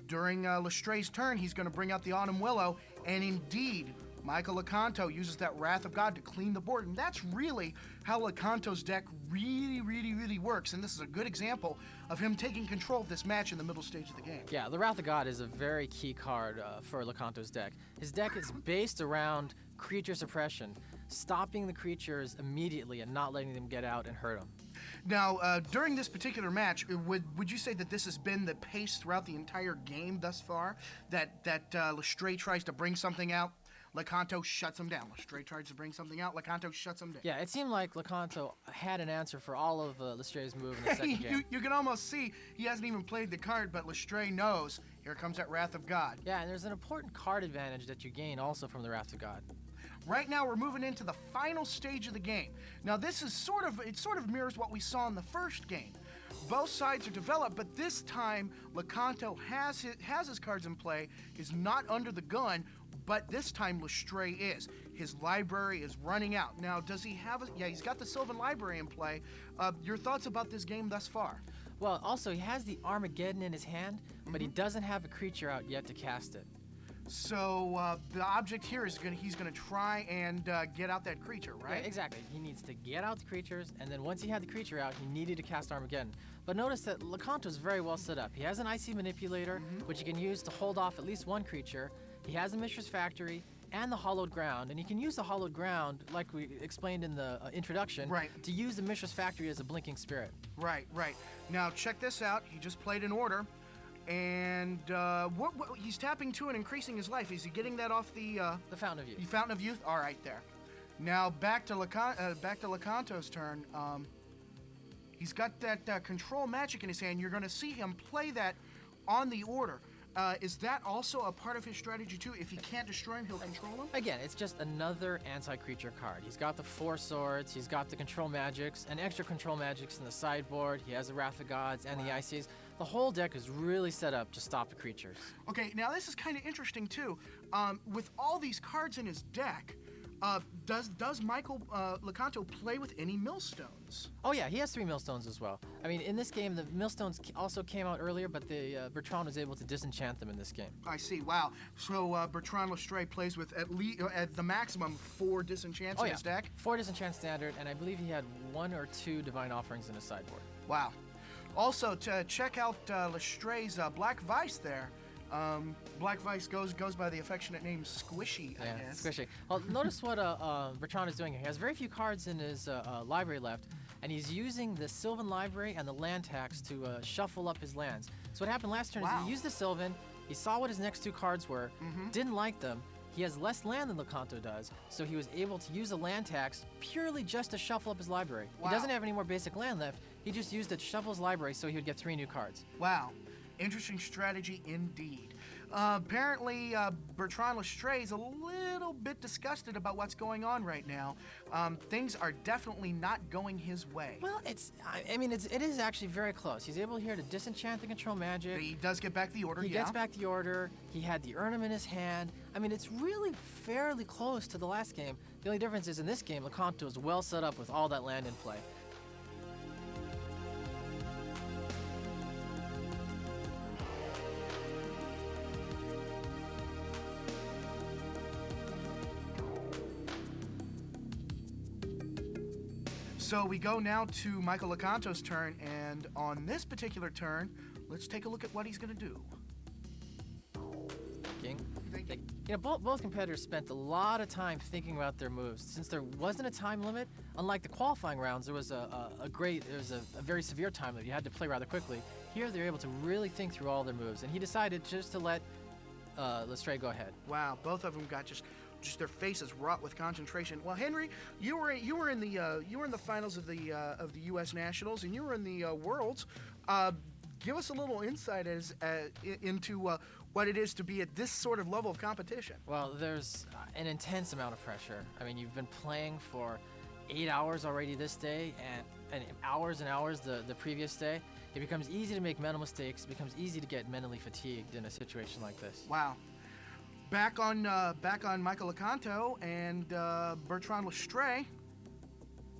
During Lestray's turn, he's going to bring out the Autumn Willow, and indeed, Michael Lecanto uses that Wrath of God to clean the board, and that's really how Lecanto's deck really works, and this is a good example of him taking control of this match in the middle stage of the game. Yeah, the Wrath of God is a very key card for Lecanto's deck. His deck is based around creature suppression, stopping the creatures immediately and not letting them get out and hurt them. Now, during this particular match, would you say that this has been the pace throughout the entire game thus far? That Lestray tries to bring something out, Lecanto shuts him down. Lestray tries to bring something out, Lecanto shuts him down. Yeah, it seemed like Lecanto had an answer for all of Lestray's moves in the second game. You can almost see he hasn't even played the card, but Lestray knows, here comes that Wrath of God. Yeah, and there's an important card advantage that you gain also from the Wrath of God. Right now, we're moving into the final stage of the game. Now, this is sort of mirrors what we saw in the first game. Both sides are developed, but this time, Lecanto has his cards in play, is not under the gun, but this time Lestray is. His library is running out. Now, does he have he's got the Sylvan Library in play. Your thoughts about this game thus far? Well, also, he has the Armageddon in his hand, but he doesn't have a creature out yet to cast it. So the object here is he's gonna try and get out that creature, right? Yeah, exactly. He needs to get out the creatures, and then once he had the creature out, he needed to cast Armageddon. But notice that Lecanto is very well set up. He has an Icy Manipulator, which he can use to hold off at least one creature. He has a Mishra's Factory and the Hollowed Ground, and he can use the Hollowed Ground, like we explained in the introduction, to use the Mishra's Factory as a blinking spirit. Right. Now check this out. He just played an order. And what he's tapping 2 and increasing his life. Is he getting that off the Fountain of Youth? The Fountain of Youth. All right, there. Now back to Lecanto's turn. He's got that control magic in his hand. You're going to see him play that on the order. Is that also a part of his strategy too? If he can't destroy him, he'll control him? Again, it's just another anti-creature card. He's got the 4 swords, he's got the control magics, and extra control magics in the sideboard. He has the Wrath of Gods and the Ices. The whole deck is really set up to stop the creatures. Okay, now this is kind of interesting too. With all these cards in his deck, does Michael Lecanto play with any millstones? Oh yeah, he has 3 millstones as well. I mean, in this game, the millstones also came out earlier, but Bertrand was able to disenchant them in this game. I see. Wow. So Bertrand Lestray plays with at the maximum 4 disenchants in his deck? 4 disenchant standard, and I believe he had 1 or 2 divine offerings in his sideboard. Wow. Also, to check out Lestray's Black Vice there. Black Vice goes by the affectionate name Squishy, I guess. Squishy. Well, notice what Bertrand is doing here. He has very few cards in his library left, and he's using the Sylvan Library and the land tax to shuffle up his lands. So what happened last turn is he used the Sylvan, he saw what his next 2 cards were, didn't like them. He has less land than Lecanto does, so he was able to use the land tax purely just to shuffle up his library. He doesn't have any more basic land left. He just used it to shuffle his library so he would get 3 new cards. Wow. Interesting strategy indeed. Apparently, Bertrand Lestrade is a little bit disgusted about what's going on right now. Things are definitely not going his way. Well, it is actually very close. He's able here to disenchant the control magic. He does get back the order, He gets back the order. He had the Urnum in his hand. I mean, it's really fairly close to the last game. The only difference is in this game, Lecanto is well set up with all that land in play. So we go now to Michael Lecanto's turn, and on this particular turn, let's take a look at what he's going to do. King. You know, both competitors spent a lot of time thinking about their moves. Since there wasn't a time limit, unlike the qualifying rounds, there was a very severe time limit. You had to play rather quickly. Here, they were able to really think through all their moves, and he decided just to let Lestrade go ahead. Wow, both of them got just their faces wrought with concentration. Well, Henry, you were in the finals of the U.S. Nationals, and you were in the Worlds. Give us a little insight into what it is to be at this sort of level of competition. Well, there's an intense amount of pressure. I mean, you've been playing for 8 hours already this day, and hours and hours the previous day. It becomes easy to make mental mistakes. It becomes easy to get mentally fatigued in a situation like this. Wow. Back on Michael Lecanto and Bertrand Lestrade.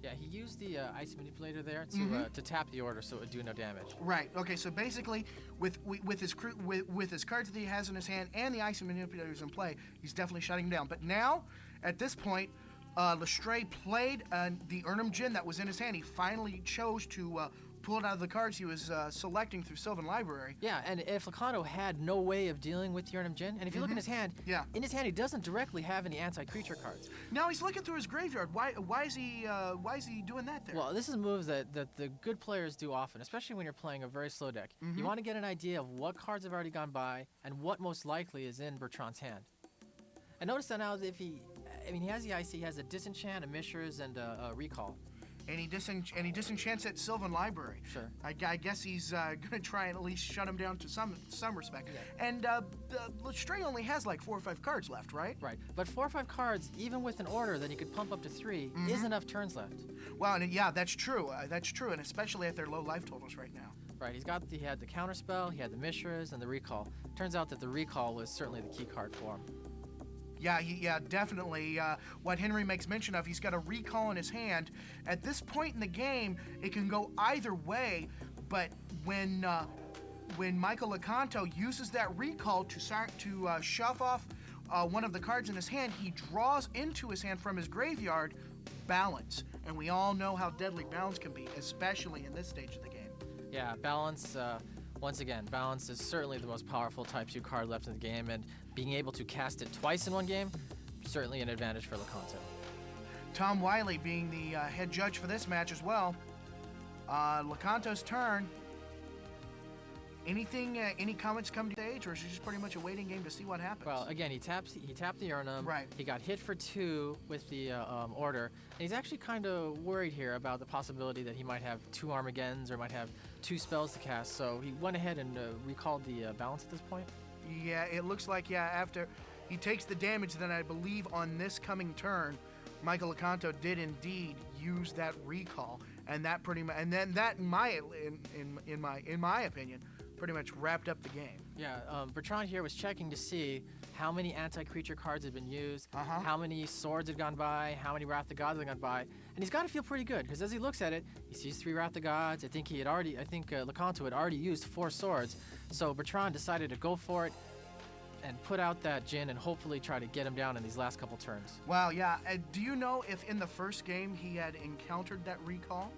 Yeah, he used the ice manipulator there to tap the order so it would do no damage. Right. Okay. So basically, with his cards that he has in his hand and the ice manipulators in play, he's definitely shutting down. But now, at this point, Lestrade played the Urnum Djinn that was in his hand. He finally chose to pull it out of the cards he was selecting through Sylvan Library. Yeah, and if Lecanto had no way of dealing with the Urnum Djinn, and if you look in his hand, in his hand he doesn't directly have any anti-creature cards. Now he's looking through his graveyard. Why is he doing that there? Well, this is moves that the good players do often, especially when you're playing a very slow deck. You want to get an idea of what cards have already gone by and what most likely is in Bertrand's hand. And notice that now if he has the ice, he has a disenchant, a Mishra's, and a recall. And he disenchants at Sylvan Library. Sure. I guess he's going to try and at least shut him down to some respect. Yeah. And Lestrade only has like 4 or 5 cards left, right? Right. But 4 or 5 cards, even with an order that he could pump up to 3, is enough turns left. Well, and yeah, that's true. That's true, and especially at their low life totals right now. Right. He had the counterspell, he had the Mishra's, and the recall. Turns out that the recall was certainly the key card for him. Yeah, definitely. What Henry makes mention of, he's got a recall in his hand. At this point in the game, it can go either way, but when Michael Lecanto uses that recall to shove off one of the cards in his hand, he draws into his hand from his graveyard Balance. And we all know how deadly Balance can be, especially in this stage of the game. Yeah, Balance, once again, Balance is certainly the most powerful Type 2 card left in the game, and being able to cast it twice in one game, certainly an advantage for Lecanto. Tom Wiley being the head judge for this match as well. Lecanto's turn. Any comments come to the stage, or is it just pretty much a waiting game to see what happens? Well, again, he tapped the Urnum. Right. He got hit for 2 with the order, and he's actually kind of worried here about the possibility that he might have 2 Armageddons or might have 2 spells to cast. So he went ahead and recalled the Balance at this point. Yeah, it looks like after he takes the damage, then I believe on this coming turn, Michael Lecanto did indeed use that recall, and that pretty much, and then that in my opinion, pretty much wrapped up the game. Yeah, Bertrand here was checking to see how many anti-creature cards had been used, how many swords had gone by, how many Wrath of Gods had gone by, and he's got to feel pretty good because as he looks at it, he sees 3 Wrath of Gods. I think Lecanto had already used 4 swords, so Bertrand decided to go for it and put out that Djinn and hopefully try to get him down in these last couple turns. Wow, yeah. Do you know if in the first game he had encountered that recall?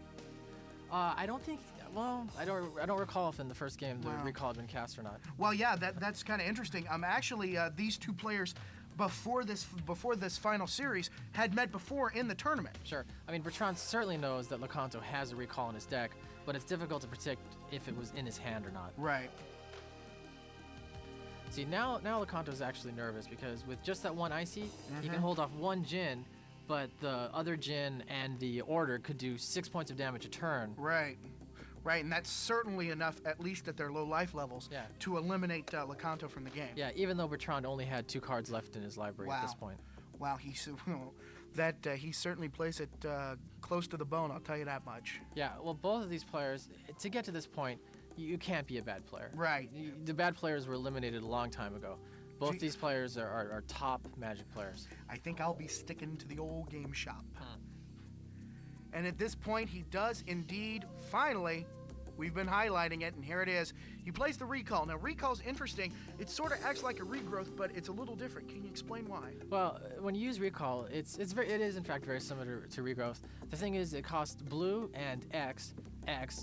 I don't think. Well, I don't recall if in the first game the recall had been cast or not. Well, yeah, that's kind of interesting. Actually, these two players before this final series had met before in the tournament. Sure. I mean, Bertrand certainly knows that Lecanto has a recall in his deck, but it's difficult to predict if it was in his hand or not. Right. See, now Lecanto's actually nervous because with just that one Icy, he can hold off one Djinn, but the other Djinn and the Order could do 6 points of damage a turn. Right. Right, and that's certainly enough, at least at their low life levels, to eliminate Lecanto from the game. Yeah, even though Bertrand only had 2 cards left in his library at this point. Wow, he certainly plays it close to the bone, I'll tell you that much. Yeah, well, both of these players, to get to this point, you can't be a bad player. Right. The bad players were eliminated a long time ago. Both these players are top Magic players. I think I'll be sticking to the old game shop. And at this point, he does indeed, finally, we've been highlighting it, and here it is. He plays the recall. Now, recall's interesting. It sort of acts like a regrowth, but it's a little different. Can you explain why? Well, when you use recall, it is in fact very similar to regrowth. The thing is, it costs blue and X,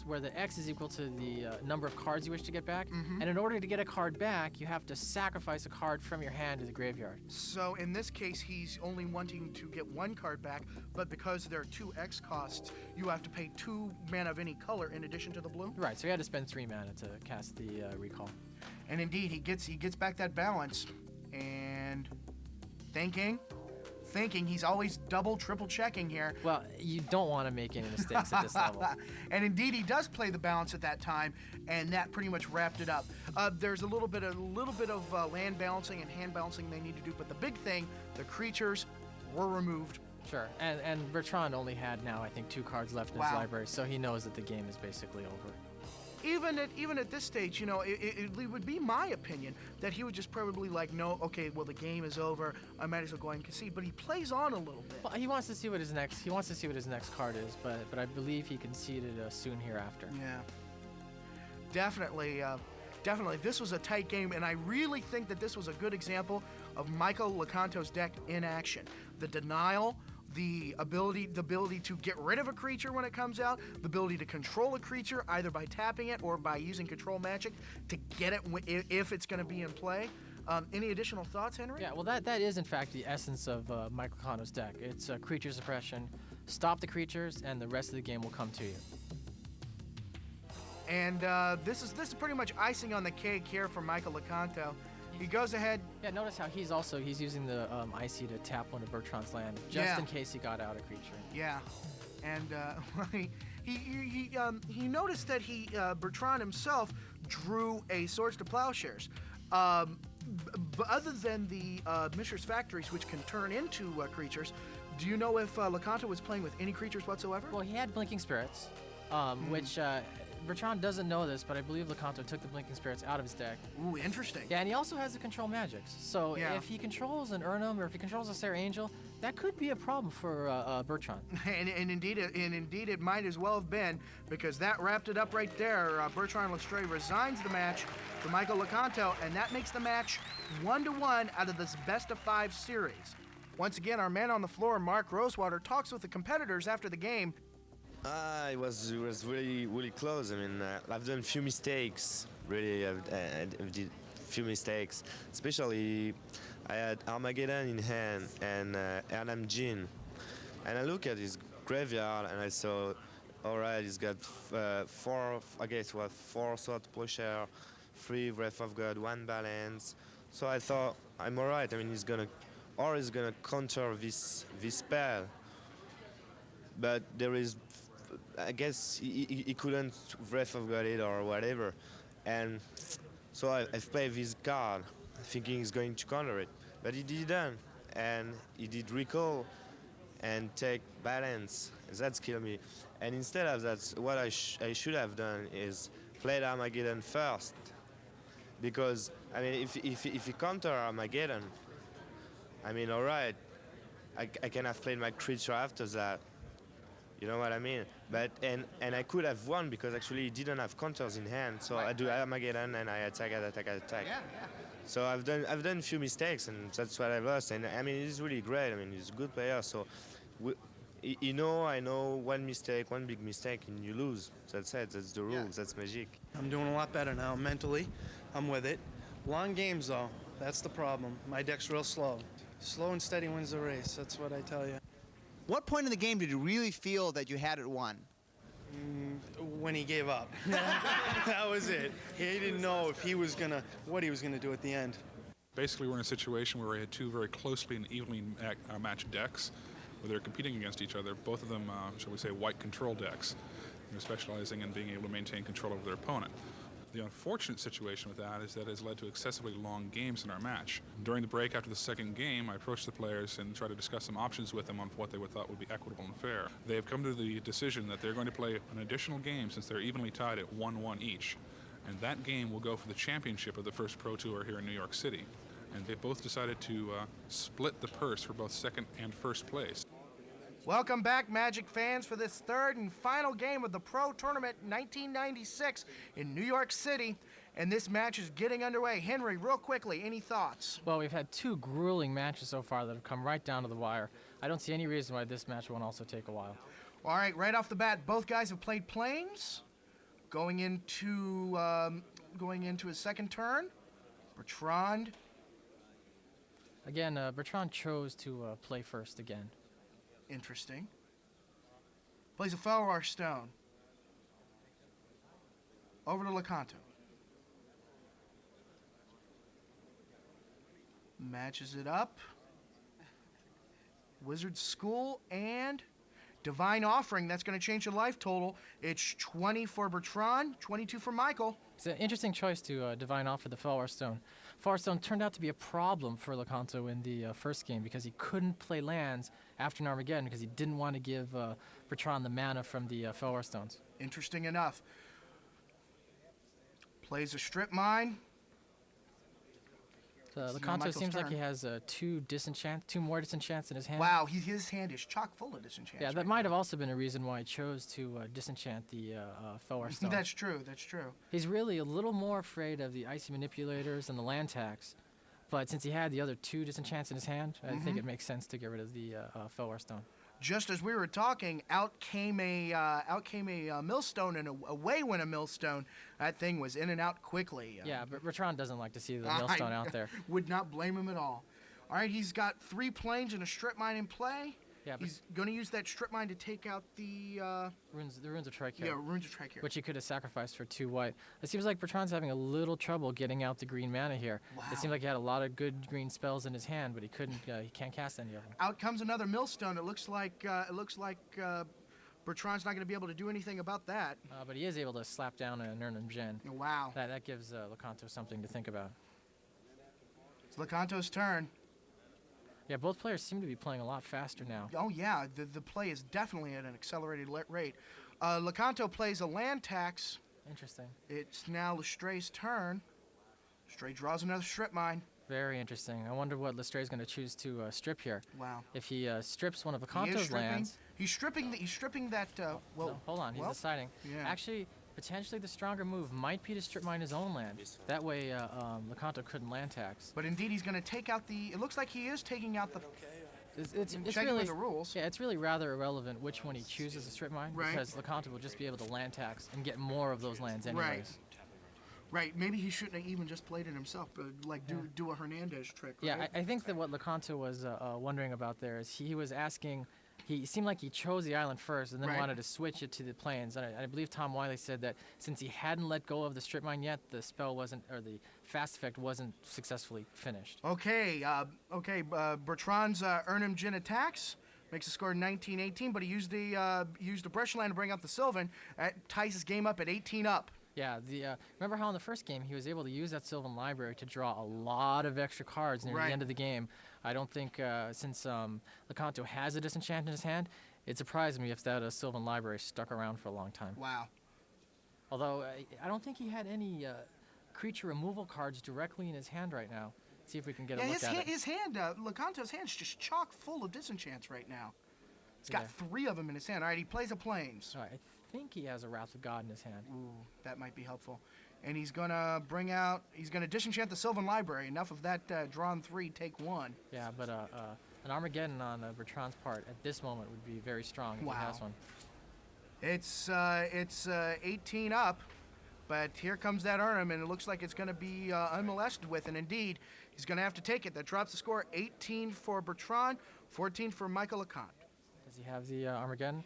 where the X is equal to the number of cards you wish to get back. And in order to get a card back, you have to sacrifice a card from your hand to the graveyard. So in this case, he's only wanting to get 1 card back, but because there are 2 X costs, you have to pay 2 mana of any color in addition to the blue? Right, so he had to spend 3 mana to cast the recall. And indeed, he gets back that balance, and thinking, he's always double, triple checking here. Well, you don't want to make any mistakes at this level. And indeed, he does play the balance at that time, and that pretty much wrapped it up. There's a little bit of land balancing and hand balancing they need to do, but the big thing, the creatures were removed. Sure, and Bertrand only had now, I think, 2 cards left in his library, so he knows that the game is basically over. Even at this stage, you know, it would be my opinion that he would just probably like, no, okay, well the game is over. I might as well go ahead and concede. But he plays on a little bit. Well, he wants to see what his next card is, but I believe he conceded soon hereafter. Yeah. Definitely. This was a tight game, and I really think that this was a good example of Michael Lecanto's deck in action. The denial, the ability to get rid of a creature when it comes out, the ability to control a creature either by tapping it or by using control magic to get it if it's going to be in play. Any additional thoughts, Henry? Yeah, well, that is in fact the essence of Michael Lecanto's deck. It's creature suppression. Stop the creatures, and the rest of the game will come to you. And this is pretty much icing on the cake here for Michael Lecanto. He goes ahead. Yeah, notice how he's using the Icy to tap one of Bertrand's land just in case he got out a creature. Yeah, and he noticed that Bertrand himself drew a Swords to Plowshares. But other than the Mishra's Factories, which can turn into creatures, do you know if Lecanto was playing with any creatures whatsoever? Well, he had Blinking Spirits, which Bertrand doesn't know this, but I believe Lecanto took the Blinking Spirits out of his deck. Ooh, interesting. Yeah, and he also has the Control Magics. So if he controls an Urnum or if he controls a Serra Angel, that could be a problem for Bertrand. And indeed it might as well have been, because that wrapped it up right there. Bertrand Lestray resigns the match to Michael Lecanto, and that makes the match 1-1 out of this best-of-5 series. Once again, our man on the floor, Mark Rosewater, talks with the competitors after the game. It was really close. I mean, I've done a few mistakes. Really, I did a few mistakes. Especially, I had Armageddon in hand and Ernam Djinn. And I look at his graveyard and I saw, all right, he's got 4 Sword Plowshare, 3 Wrath of God, 1 Balance. So I thought, I'm all right. I mean, he's gonna counter this spell. But there is, I guess he couldn't Wrath of God it or whatever. And so I've played this card thinking he's going to counter it. But he didn't. And he did recall and take balance. That's killed me. And instead of that, what I should have done is played Armageddon first. Because, I mean, if he counter Armageddon, I mean, all right, I can have played my creature after that. You know what I mean? But and I could have won because actually he didn't have counters in hand. So I do Armageddon and I attack. Yeah. So I've done a few mistakes and that's what I've lost. And I mean, he's really great. I mean, he's a good player. So I know one big mistake, and you lose. That's it. That's the rules. That's magic. I'm doing a lot better now mentally. I'm with it. Long games though. That's the problem. My deck's real slow. Slow and steady wins the race. That's what I tell you. What point in the game did you really feel that you had it won? When he gave up. That was it. He didn't know if he was gonna, what he was gonna do at the end. Basically, we're in a situation where we had two very closely and evenly matched decks, where they're competing against each other. Both of them, shall we say, white control decks, specializing in being able to maintain control over their opponent. The unfortunate situation with that is that it has led to excessively long games in our match. During the break after the second game, I approached the players and tried to discuss some options with them on what they thought would be equitable and fair. They have come to the decision that they're going to play an additional game since they're evenly tied at 1-1 each. And that game will go for the championship of the first Pro Tour here in New York City. And they've both decided to split the purse for both second and first place. Welcome back, Magic fans, for this third and final game of the Pro Tournament 1996 in New York City. And this match is getting underway. Henry, real quickly, any thoughts? Well, we've had two grueling matches so far that have come right down to the wire. I don't see any reason why this match won't also take a while. All right, right off the bat, both guys have played planes. Going into his second turn, Bertrand. Again, Bertrand chose to play first again. Interesting. Plays a Fellwar Stone. Over to Lecanto. Matches it up. Wizard School and Divine Offering. That's going to change the life total. It's 20 for Bertrand, 22 for Michael. It's an interesting choice to Divine Offer the Fellwar Stone. Fellwar Stone turned out to be a problem for Lecanto in the first game because he couldn't play lands after an Armageddon because he didn't want to give Bertrand the mana from the Fellwar Stones. Interesting enough. Plays a Strip Mine. Lecanto seems like he has two more disenchants in his hand. Wow, his hand is chock full of disenchants. Yeah, that might have also been a reason why he chose to disenchant the Fellwar Stone. That's true, that's true. He's really a little more afraid of the Icy Manipulators and the land tax, but since he had the other two disenchants in his hand, I think it makes sense to get rid of the Fellwar Stone. Just as we were talking, out came a millstone, and away went a millstone. That thing was in and out quickly. Yeah, but Bertrand doesn't like to see the millstone out there. Would not blame him at all. All right, he's got 3 planes and a strip mine in play. Yeah, he's going to use that strip mine to take out the runes of Tricare. Yeah, runes of Tricare. Which he could have sacrificed for 2 white. It seems like Bertrand's having a little trouble getting out the green mana here. Wow. It seemed like he had a lot of good green spells in his hand, but he couldn't. He can't cast any of them. Out comes another millstone. It looks like Bertrand's not going to be able to do anything about that. But he is able to slap down an Urnum Djinn. Wow. That gives Lecanto something to think about. It's Lecanto's turn. Yeah, both players seem to be playing a lot faster now. Oh, yeah. The play is definitely at an accelerated rate. Lecanto plays a land tax. Interesting. It's now Lestray's turn. Lestray draws another strip mine. Very interesting. I wonder what Lestray's going to choose to strip here. Wow. If he strips one of Lecanto's lands. He's stripping that. Well, no, hold on. He's deciding. Yeah. Actually, potentially the stronger move might be to strip mine his own land. That way, Lecanto couldn't land tax. But indeed, he's going to take out the. It looks like he is taking out the. It's checking really with the rules. Yeah, it's really rather irrelevant which one he chooses to strip mine, right? Because Lecanto will just be able to land tax and get more of those lands anyways. Right. Maybe he shouldn't have even just played it himself, but do a Hernandez trick. Right? Yeah, I think that what Lecanto was wondering about there is he was asking. He seemed like he chose the island first and then wanted to switch it to the plains. And I believe Tom Wiley said that since he hadn't let go of the strip mine yet, the spell wasn't, or the fast effect wasn't successfully finished. Okay, Bertrand's Urnum Djinn attacks. Makes a score 19-18, but he used the brush land to bring out the Sylvan. That ties his game up at 18 up. Yeah, remember how in the first game he was able to use that Sylvan Library to draw a lot of extra cards near the end of the game. I don't think, since Lecanto has a disenchant in his hand, it surprised me if that Sylvan Library stuck around for a long time. Wow. Although, I don't think he had any creature removal cards directly in his hand right now. See if we can get a look at it. His hand, Lecanto's hand's just chock full of disenchants right now. He's got 3 of them in his hand. All right, he plays a plains. All right, I think he has a Wrath of God in his hand. Ooh, that might be helpful. And he's gonna disenchant the Sylvan Library. Enough of that drawn 3, take 1. Yeah, but an Armageddon on Bertrand's part at this moment would be very strong if he has one. It's 18 up, but here comes that Urnum, and it looks like it's gonna be unmolested with, and indeed, He's going to have to take it. That drops the score 18 for Bertrand, 14 for Michael LeConte. Does he have the Armageddon?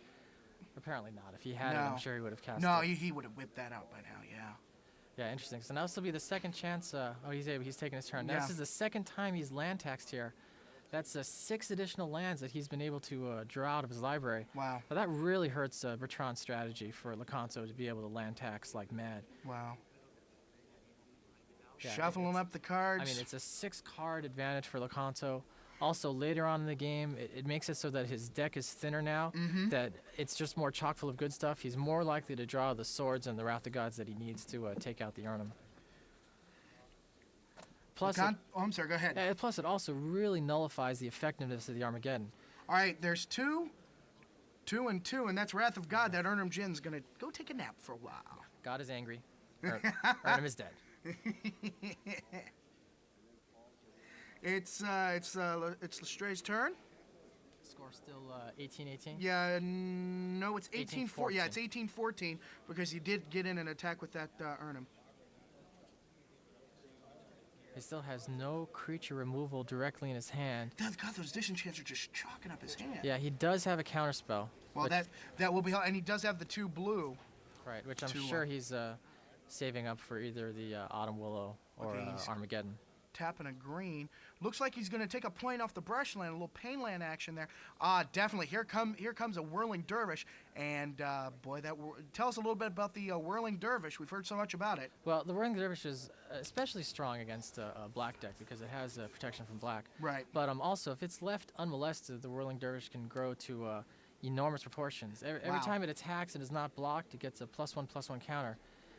Apparently not. If he had it, I'm sure he would have cast No, it. he would have whipped that out by now, yeah. Yeah, interesting. So now this will be the second chance. He's taking his turn. Now, Yeah. this is the second time he's land taxed here. That's 6 additional lands that he's been able to draw out of his library. Wow. But that really hurts Bertrand's strategy for LeConte to be able to land tax like mad. Wow. Yeah, Shuffling up the cards. I mean, it's a 6-card advantage for LeConte. Also, later on in the game, it makes it so that his deck is thinner now, that it's just more chock full of good stuff. He's more likely to draw the swords and the Wrath of Gods that he needs to take out the Arnhem. Plus, I'm sorry, go ahead. Yeah, plus, it also really nullifies the effectiveness of the Armageddon. All right, there's 2, 2, and 2, and that's Wrath of God. That Arnhem Jin's going to go take a nap for a while. God is angry. Arnhem is dead. It's Lestray's turn. Score still 18-18? Yeah, no, it's 18-14. Yeah, 18-14. it's 18-14 because he did get in an attack with that Arnhem. He still has no creature removal directly in his hand. God, those disenchants are just chalking up his hand. Yeah, he does have a counterspell. Well, that will be, and he does have the 2 blue. Right, which I'm sure he's saving up for either the Autumn Willow or Armageddon. Tapping a green. Looks like he's going to take a plane off the brushland, a little pain land action there. Definitely. Here comes a Whirling Dervish, and boy, tell us a little bit about the Whirling Dervish. We've heard so much about it. Well, the Whirling Dervish is especially strong against a black deck because it has protection from black. Right. But also, if it's left unmolested, the Whirling Dervish can grow to enormous proportions. Every time it attacks and is not blocked, it gets a +1/+1 counter,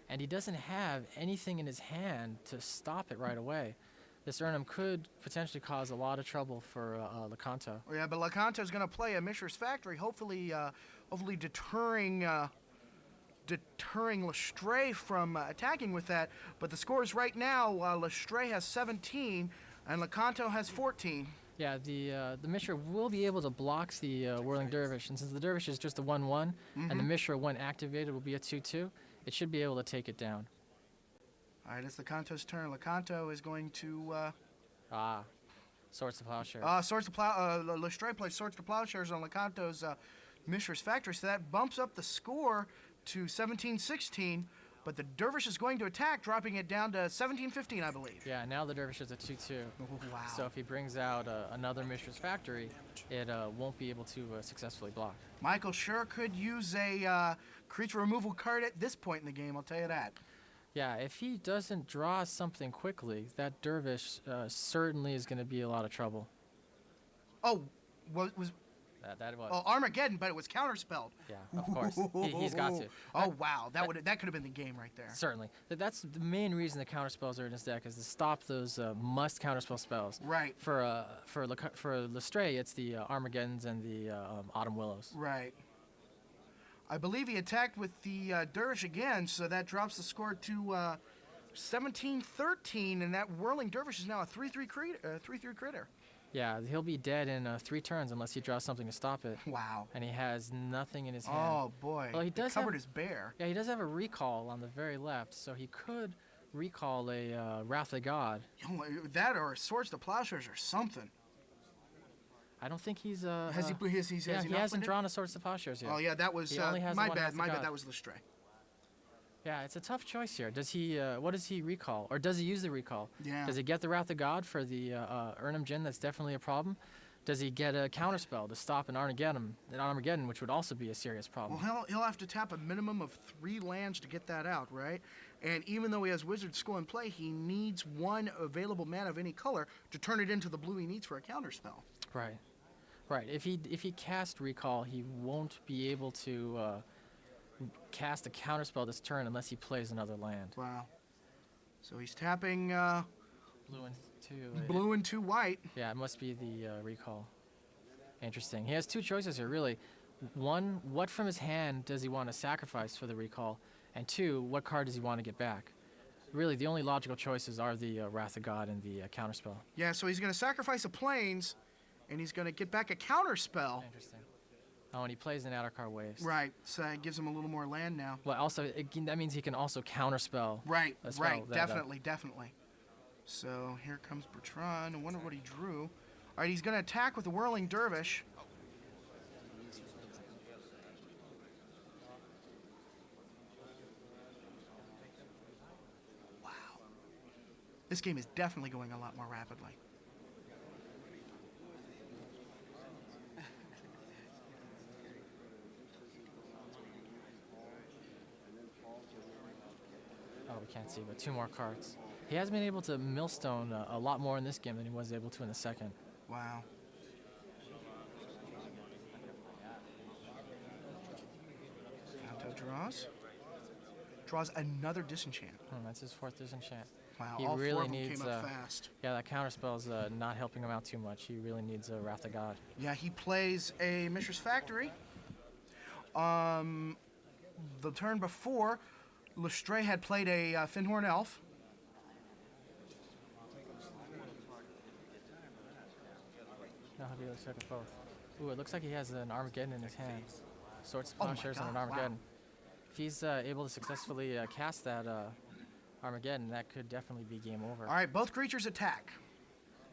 and he doesn't have anything in his hand to stop it right away. This Arnhem could potentially cause a lot of trouble for LeConte. Oh, yeah, but LeConte is going to play a Mishra's Factory, hopefully deterring Lestray from attacking with that. But the scores right now, Lestray has 17 and LeConte has 14. Yeah, the Mishra will be able to block the Whirling Dervish, and since the Dervish is just a 1/1, and the Mishra, when activated, will be a 2/2, it should be able to take it down. All right, it's LeConte's turn. LeConte is going to... Swords to Plowshares. Lestray plays Swords to Plowshares on LeConte's Mishra's Factory, so that bumps up the score to 17-16, but the Dervish is going to attack, dropping it down to 17-15, I believe. Yeah, now the Dervish is a 2/2. Wow. So if he brings out another Mishra's Factory, it won't be able to successfully block. Michael sure could use a creature removal card at this point in the game, I'll tell you that. Yeah, if he doesn't draw something quickly, that Dervish certainly is going to be a lot of trouble. Oh, was that was. Oh, Armageddon, but it was counterspelled. Yeah, of course. He's got to. Oh, wow. That could have been the game right there. Certainly. That's the main reason the counterspells are in his deck, is to stop those must counterspell spells. Right. For Lestray, it's the Armageddons and the Autumn Willows. Right. I believe he attacked with the Dervish again, so that drops the score to 17-13, and that Whirling Dervish is now a 3/3 critter. Yeah, he'll be dead in 3 turns unless he draws something to stop it. Wow. And he has nothing in his hand. Oh, boy. Well, he does the cupboard is bare. Yeah, he does have a recall on the very left, so he could recall a Wrath of God. That or Swords to Plowshares or something. I don't think he's... he hasn't drawn a Swords to Plowshares yet. Oh, yeah, that was... my bad, that was Lestray. Yeah, it's a tough choice here. Does he... what does he recall? Or does he use the recall? Yeah. Does he get the Wrath of God for the Arnhem Jinn? That's definitely a problem. Does he get a counterspell to stop an Armageddon, which would also be a serious problem? Well, he'll have to tap a minimum of 3 lands to get that out, right? And even though he has Wizard School in play, he needs 1 available mana of any color to turn it into the blue he needs for a counterspell. Right. Right. If he casts Recall, he won't be able to cast a counterspell this turn unless he plays another land. Wow. So he's tapping blue and 2 white. Yeah, it must be the Recall. Interesting. He has 2 choices here, really. 1, what from his hand does he want to sacrifice for the Recall? And 2, what card does he want to get back? Really, the only logical choices are the Wrath of God and the counterspell. Yeah, so he's going to sacrifice a Plains, and he's going to get back a counterspell. Interesting. Oh, and he plays an Outer Card Waves. Right, so it gives him a little more land now. Well, also, that means he can also counterspell. Right, a spell definitely. So here comes Bertrand. I wonder what he drew. All right, he's going to attack with the Whirling Dervish. Wow. This game is definitely going a lot more rapidly. Oh, we can't see, but 2 more cards. He has been able to millstone a lot more in this game than he was able to in the second. Wow. Kanto draws. Draws another disenchant. That's his 4th disenchant. Wow, He all really 4 of them needs, came up fast. Yeah, that counterspell's not helping him out too much. He really needs a Wrath of God. Yeah, he plays a Mishra's Factory. The turn before, Lestrade had played a Finhorn Elf. No, he'll be able to check both. Ooh, it looks like he has an Armageddon in his hand. Swords, Oh my Plowshares, and an God, Armageddon. wow. If he's able to successfully cast that Armageddon, that could definitely be game over. All right, both creatures attack.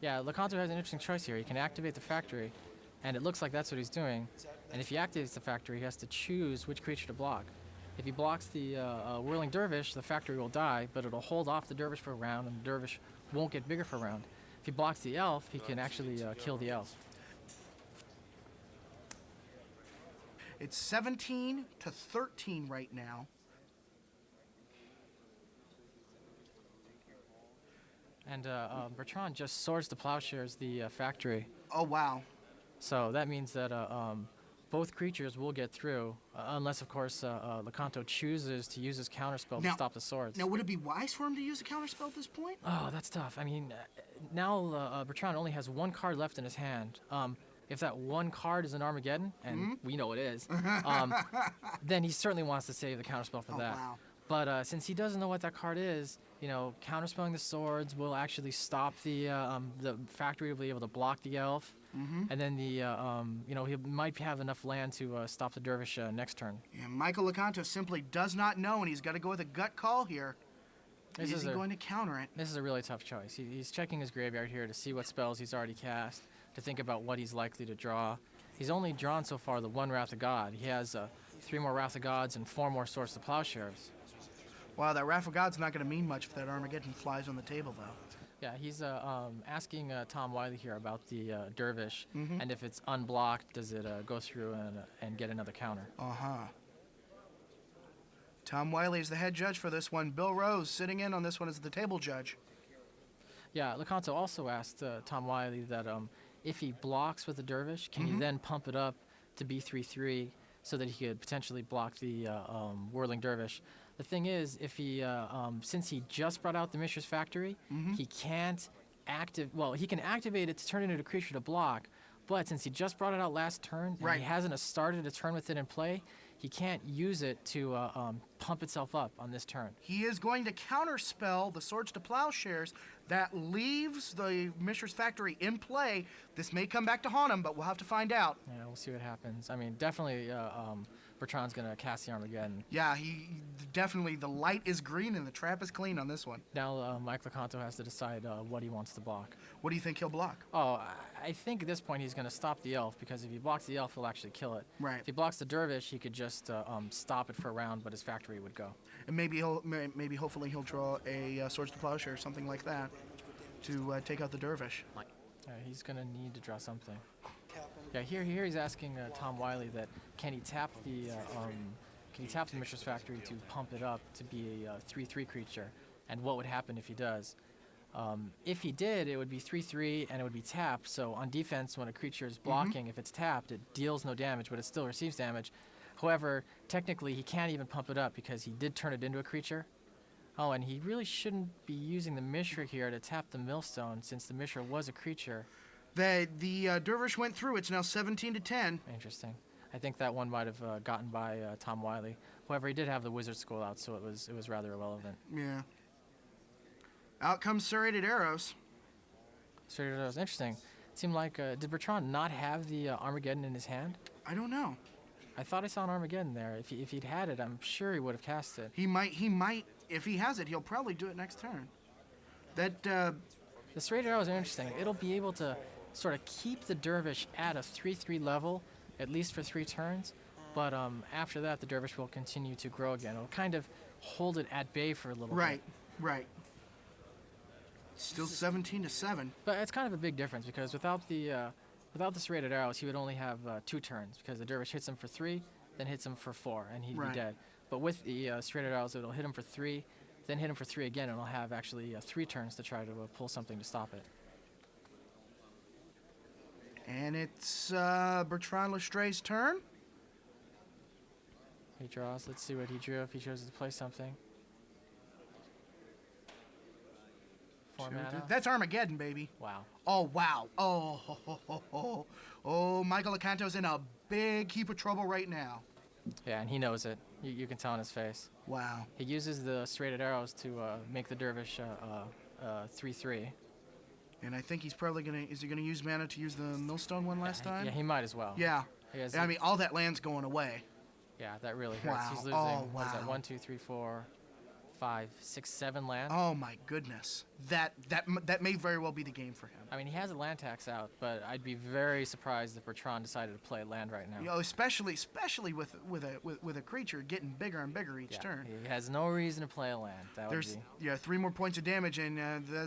Yeah, Lecanto has an interesting choice here. He can activate the factory, and it looks like that's what he's doing. And if he activates the factory, he has to choose which creature to block. If he blocks the Whirling Dervish, the factory will die, but it'll hold off the Dervish for a round, and the Dervish won't get bigger for a round. If he blocks the Elf, he can actually kill the Elf. It's 17 to 13 right now. And Bertrand just swords the Plowshares, the factory. Oh, wow. So that means that both creatures will get through, unless, of course, Lecanto chooses to use his counterspell to stop the swords. Now, would it be wise for him to use a counterspell at this point? Oh, that's tough. I mean, now Bertrand only has 1 card left in his hand. If that 1 card is an Armageddon, and we know it is, then he certainly wants to save the counterspell for that. Wow. But since he doesn't know what that card is, counterspelling the swords will actually stop the factory, will be able to block the Elf, and then the he might have enough land to stop the Dervish next turn. Yeah, Michael Lecanto simply does not know, and he's got to go with a gut call here. Is he going to counter it? This is a really tough choice. He's checking his graveyard here to see what spells he's already cast, to think about what he's likely to draw. He's only drawn so far the 1 Wrath of God. He has 3 more Wrath of Gods and 4 more Swords to Plowshares. Wow, that Wrath of God's not going to mean much if that Armageddon flies on the table, though. Yeah, he's asking Tom Wiley here about the Dervish, and if it's unblocked, does it go through and get another counter? Uh-huh. Tom Wiley is the head judge for this one. Bill Rose sitting in on this one as the table judge. Yeah, Lecanto also asked Tom Wiley that if he blocks with the Dervish, can he then pump it up to be 3/3 so that he could potentially block the Whirling Dervish? The thing is, if he, since he just brought out the Mishra's Factory, he can't he can activate it to turn it into a creature to block, but since he just brought it out last turn, and he hasn't started a turn with it in play, he can't use it to pump itself up on this turn. He is going to counterspell the Swords to Plowshares. That leaves the Mishra's Factory in play. This may come back to haunt him, but we'll have to find out. Yeah, we'll see what happens. I mean, definitely Bertrand's going to cast the Armageddon. Yeah, he definitely, the light is green and the trap is clean on this one. Now Mike Lecanto has to decide what he wants to block. What do you think he'll block? Oh, I think at this point he's going to stop the Elf, because if he blocks the Elf, he'll actually kill it. Right. If he blocks the Dervish, he could just stop it for a round, but his factory would go. And maybe hopefully he'll draw a Swords to Plowshare, something like that, to take out the Dervish. He's going to need to draw something. Yeah, here he's asking Tom Wiley that can he tap the Mishra's Factory to pump it up to be a 3/3 creature, and what would happen if he does? If he did, it would be 3/3 and it would be tapped. So on defense, when a creature is blocking, if it's tapped, it deals no damage, but it still receives damage. However, technically, he can't even pump it up because he did turn it into a creature. Oh, and he really shouldn't be using the Mishra here to tap the Millstone, since the Mishra was a creature. The Dervish went through. It's now 17 to 10. Interesting. I think that one might have gotten by Tom Wiley. However, he did have the Wizard School out, so it was rather irrelevant. Yeah. Out comes Serrated Arrows. Serrated Arrows, interesting. It seemed like, did Bertrand not have the Armageddon in his hand? I don't know. I thought I saw an Armageddon there. If he'd had it, I'm sure he would have cast it. He might. If he has it, he'll probably do it next turn. That The serrated arrows are interesting. It'll be able to sort of keep the dervish at a 3-3 level, at least for 3 turns. But after that, the dervish will continue to grow again. It'll kind of hold it at bay for a little bit. Right. Still 17-7. But it's kind of a big difference because without the serrated arrows, he would only have 2 turns because the dervish hits him for 3, then hits him for 4, and he'd Right. be dead. But with the serrated arrows, it'll hit him for 3, then hit him for 3 again, and it'll have actually 3 turns to try to pull something to stop it. And it's Bertrand Lestray's turn. He draws. Let's see what he drew if he chooses to play something. 4 mana. That's Armageddon, baby. Wow. Oh, wow. Oh, Michael Acanto's in a big heap of trouble right now. Yeah, and he knows it. You can tell on his face. Wow. He uses the serrated arrows to make the dervish 3-3. And I think he's probably is he gonna use mana to use the Millstone one last time? Yeah, he might as well. Yeah. He has I mean, all that land's going away. Yeah, that really hurts. Wow. He's losing, what is that, 1, 2, 3, 4, 5, 6, 7 land? Oh my goodness. That may very well be the game for him. I mean, he has a land tax out, but I'd be very surprised if Bertrand decided to play land right now. You know, especially with a creature getting bigger and bigger each turn. He has no reason to play a land. There's 3 more points of damage, and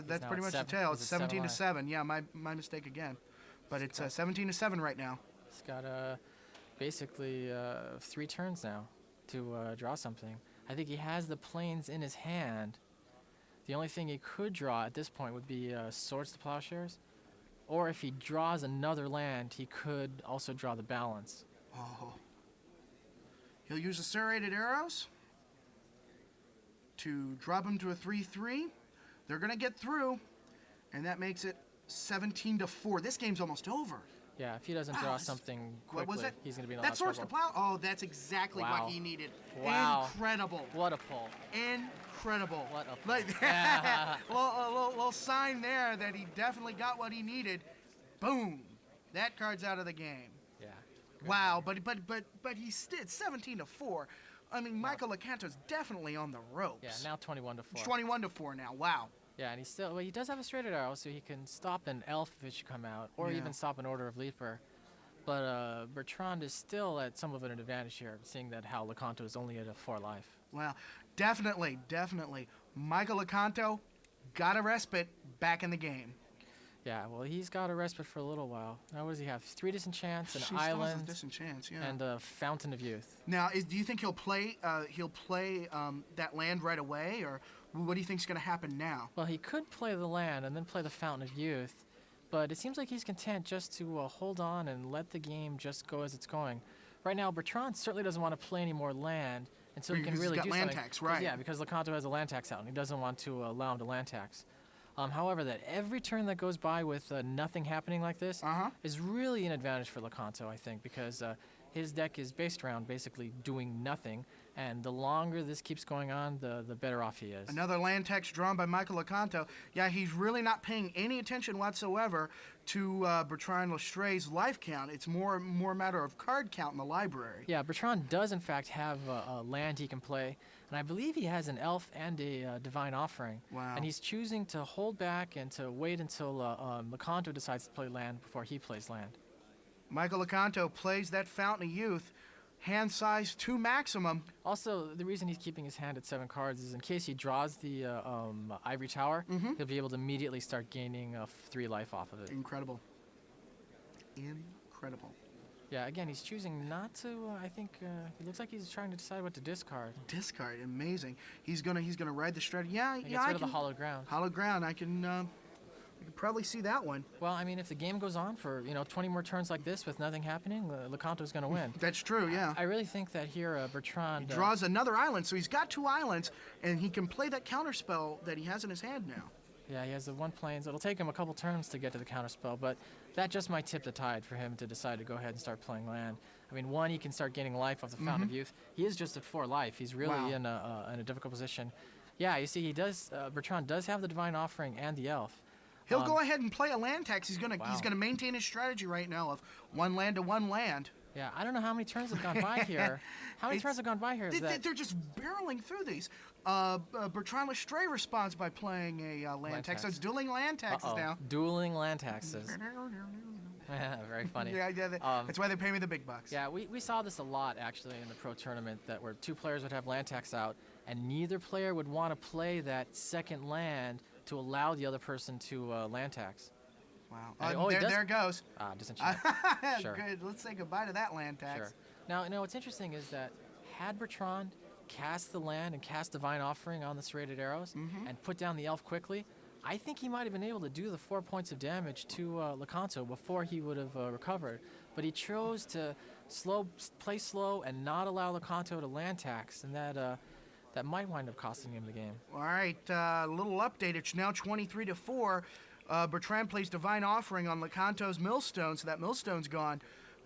that's now pretty at much the 7. tale. He's It's at 7 17-7. Yeah, my mistake again. But it's 17-7 right now. He's got basically 3 turns now to draw something. I think he has the plains in his hand. The only thing he could draw at this point would be Swords to Plowshares. Or if he draws another land, he could also draw the balance. Oh. He'll use the serrated arrows to drop him to a 3-3. They're going to get through, and that makes it 17-4. This game's almost over. Yeah, if he doesn't draw something quickly, what was it? he's going to be in a lot of That's Swords to trouble. Plow. Oh, that's exactly Wow. what he needed. Wow. Incredible. What a pull. Incredible. What a Like, little sign there that he definitely got what he needed. Boom. That card's out of the game. Yeah. Wow, but he's 17-4. I mean, Michael Acanto's definitely on the ropes. Yeah, now 21-4. 21-4 now. Wow. Yeah, and he does have a serrated arrow, so he can stop an elf if it should come out, or Yeah. even stop an Order of Leaper. But Bertrand is still at some of an advantage here, seeing that Hal Lecanto is only at a 4 life. Well, definitely. Michael Acanto got a respite back in the game. Yeah, well, he's got a respite for a little while. Now, what does he have? 3 Disenchants, an She still has island, a Disenchants, yeah. and a Fountain of Youth. Now, do you think he'll play that land right away, or what do you think's going to happen now? Well, he could play the land and then play the Fountain of Youth, but it seems like he's content just to hold on and let the game just go as it's going. Right now, Bertrand certainly doesn't want to play any more land until he can Because he's really got do land something. tax, right. Yeah, because Lecanto has a land tax out, and he doesn't want to allow him to land tax. However, that every turn that goes by with nothing happening like this is really an advantage for Lecanto, I think, because his deck is based around basically doing nothing, and the longer this keeps going on, the better off he is. Another land text drawn by Michael Acanto. Yeah, he's really not paying any attention whatsoever to Bertrand Lestray's life count. It's more a matter of card count in the library. Yeah, Bertrand does in fact have a land he can play, and I believe he has an elf and a divine offering. Wow. And he's choosing to hold back and to wait until Lecanto decides to play land before he plays land. Michael Acanto plays that Fountain of Youth, hand size 2 maximum. Also, the reason he's keeping his hand at 7 cards is in case he draws the Ivory Tower, he'll be able to immediately start gaining 3 life off of it. Incredible. Yeah, again, he's choosing not to. I think it looks like he's trying to decide what to discard. Discard, amazing. He's gonna ride the strategy. Yeah, He yeah. gets I rid of the can- hollow ground. Hollow ground. I can probably see that one. Well, I mean, if the game goes on for 20 more turns like this with nothing happening, Lecanto's going to win. That's true. Yeah. I really think that here Bertrand He draws another island, so he's got 2 islands, and he can play that counterspell that he has in his hand now. Yeah, he has the 1 plains. It'll take him a couple turns to get to the counterspell, but that just might tip the tide for him to decide to go ahead and start playing land. I mean, 1, he can start gaining life off the Fountain of Youth. He is just at 4 life. He's really in a difficult position. Yeah, you see, he does. Bertrand does have the divine offering and the elf. He'll go ahead and play a land tax. He's gonna maintain his strategy right now of 1 land to 1 land. Yeah, I don't know how many turns have gone by here. How many turns have gone by here? They're just barreling through these. Bertrand Lestrade responds by playing a land tax. So it's dueling land taxes now. Dueling land taxes. Very funny. Yeah, that's why they pay me the big bucks. Yeah, we saw this a lot, actually, in the pro tournament, that where two players would have land tax out, and neither player would want to play that second land to allow the other person to land tax. Wow. There it goes. Disenchant. Sure. Good. Let's say goodbye to that land tax. Sure. Now, what's interesting is that had Bertrand cast the land and cast Divine Offering on the serrated arrows and put down the elf quickly, I think he might have been able to do the 4 points of damage to Lecanto before he would have recovered. But he chose to play slow and not allow Lecanto to land tax, and that might wind up costing him the game. All right, little update. It's now 23-4. Bertrand plays Divine Offering on Lecanto's Millstone, so that Millstone's gone,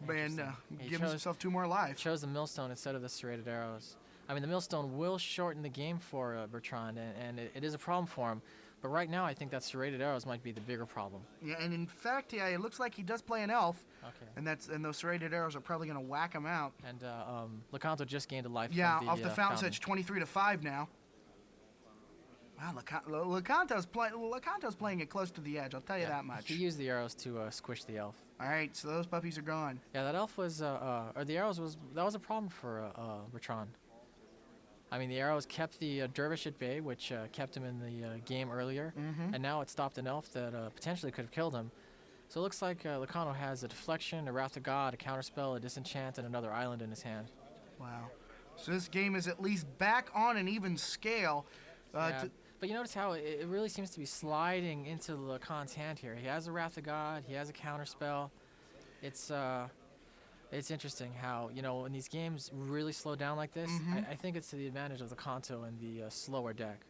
and gives himself 2 more lives. Chose the Millstone instead of the serrated arrows. I mean, the Millstone will shorten the game for Bertrand, and it is a problem for him. But right now, I think that serrated arrows might be the bigger problem. Yeah, and in fact, it looks like he does play an elf. Okay. And those serrated arrows are probably going to whack him out. And Lecanto just gained a life. Yeah, from off the fountain, so it's 23-5 now. Wow, Lecanto's playing it close to the edge. I'll tell you that much. He used the arrows to squish the elf. All right, so those puppies are gone. Yeah, that elf was, or the arrows was a problem for Bertrand. I mean, the arrows kept the dervish at bay, which kept him in the game earlier, and now it stopped an elf that potentially could have killed him. So it looks like Lecanto has a deflection, a Wrath of God, a counterspell, a disenchant, and another island in his hand. Wow. So this game is at least back on an even scale. But you notice how it really seems to be sliding into Lecanto's hand here. He has a Wrath of God, he has a counterspell. It's interesting how, when these games really slow down like this, I think it's to the advantage of Lecanto and the slower deck.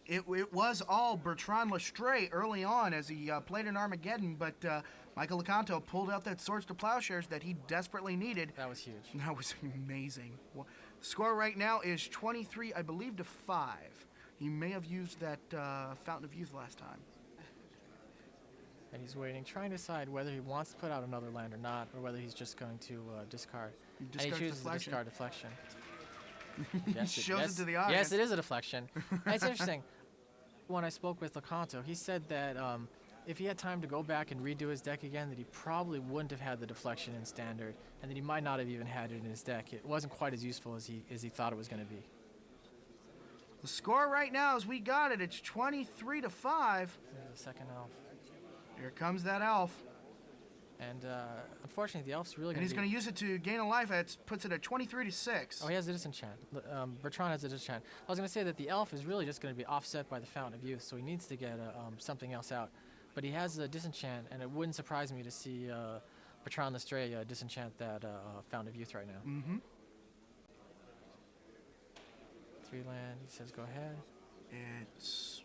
It was all Bertrand Lestrade early on as he played in Armageddon, but Michael Lecanto pulled out that Swords to Plowshares that he desperately needed. That was huge. That was amazing. Well, the score right now is 23, I believe, to 5. He may have used that Fountain of Youth last time. And he's waiting, trying to decide whether he wants to put out another land or not, or whether he's just going to discard. And he chooses to discard deflection. Yes, Shows it to the audience. Yes, it is a deflection. It's interesting. When I spoke with Lecanto, he said that if he had time to go back and redo his deck again, that he probably wouldn't have had the deflection in Standard, and that he might not have even had it in his deck. It wasn't quite as useful as he thought it was going to be. The score right now, as we got it, it's 23-5. There's the second elf. Here comes that elf. And unfortunately, the elf's really going to. And he's going to use it to gain a life. That puts it at 23-6. Oh, he has a disenchant. Bertrand has a disenchant. I was going to say that the elf is really just going to be offset by the Fountain of Youth, so he needs to get something else out. But he has a disenchant, and it wouldn't surprise me to see Bertrand Lestrade disenchant that Fountain of Youth right now. 3 land. He says, "Go ahead." It's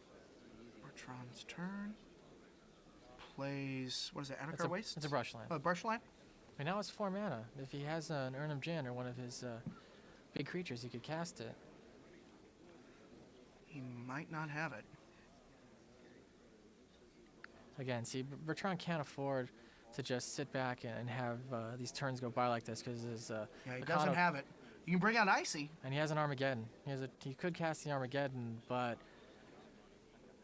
Bertrand's turn. Plays, what is it, Adakar Waste? It's a brush line. Oh, brush line? And now it's 4 mana. If he has an Urnham Djinn or one of his big creatures, he could cast it. He might not have it. Again, see, Bertrand can't afford to just sit back and have these turns go by like this because his he doesn't have it. You can bring out Icy. And he has an Armageddon. He could cast the Armageddon, but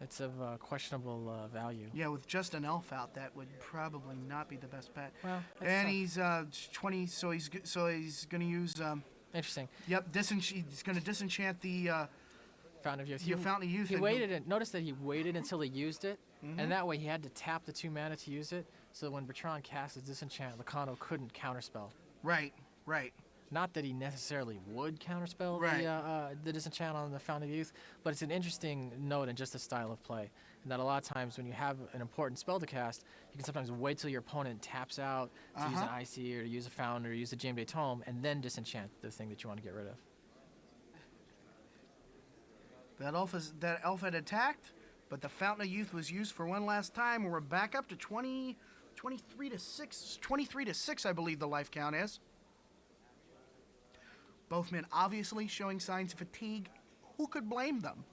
it's of questionable value. Yeah, with just an elf out, that would probably not be the best bet. Well, and he's 20, so he's going to use. Interesting. Yep, he's going to disenchant the Fountain of Youth. Fountain of Youth. He waited. Notice that he waited until he used it, and that way he had to tap the 2 mana to use it. So when Bertrand cast his disenchant, Lecanto couldn't counterspell. Right. Not that he necessarily would counterspell the disenchant on the Fountain of Youth, but it's an interesting note and just a style of play. And that a lot of times when you have an important spell to cast, you can sometimes wait till your opponent taps out to use an Icy or to use a Fountain or use a Jameday Tome, and then disenchant the thing that you want to get rid of. That elf had attacked, but the Fountain of Youth was used for one last time. We're back up to 23-6. 23-6, I believe the life count is. Both men obviously showing signs of fatigue. Who could blame them?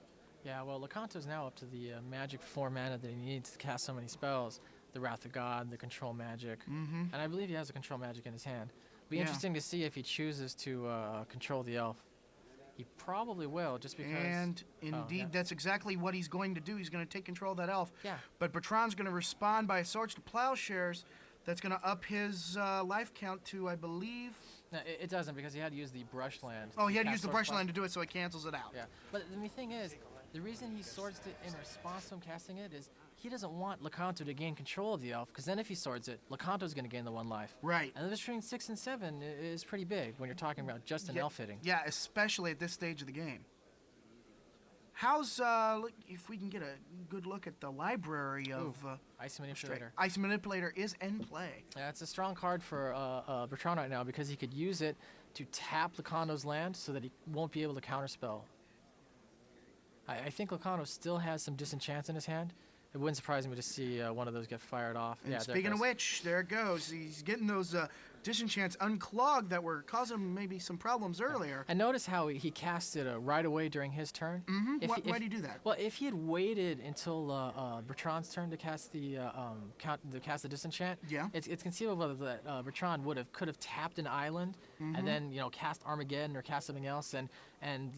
Yeah, well, Lecanto's now up to the magic 4 mana that he needs to cast so many spells. the Wrath of God, the Control Magic, Mhm. and I believe he has a Control Magic in his hand. Be Yeah. interesting to see if he chooses to control the elf. He probably will, just because. And Oh, indeed, yeah. that's exactly what he's going to do. He's going to take control of that elf. Yeah. But Bertrand's going to respond by Swords to Plowshares. That's going to up his life count to, I believe. No, it doesn't, because he had to use the brush land. Oh, he had to cast use the Swords brush Plow- land to do it, so it cancels it out. Yeah, but the thing is, the reason he swords it in response to him casting it is he doesn't want Lecanto to gain control of the elf, because then if he swords it, Lecanto's going to gain the 1 life. Right. And the difference between 6 and 7 is pretty big when you're talking about just an elf hitting. Yeah, especially at this stage of the game. How's, if we can get a good look at the library of... Ice Manipulator. Ice Manipulator is in play. Yeah, it's a strong card for Bertrand right now, because he could use it to tap Lecanto's land so that he won't be able to counterspell. I think Lecanto still has some disenchants in his hand. It wouldn't surprise me to see one of those get fired off. And Yeah, there it speaking of goes. which, there it goes. He's getting those disenchants unclogged that were causing him maybe some problems earlier. And notice how he cast it right away during his turn. Mm-hmm. Why do you do that? Well, if he had waited until Bertrand's turn to cast the disenchant, yeah, it's conceivable that Bertrand could have tapped an island Mhm. and then cast Armageddon or cast something else, and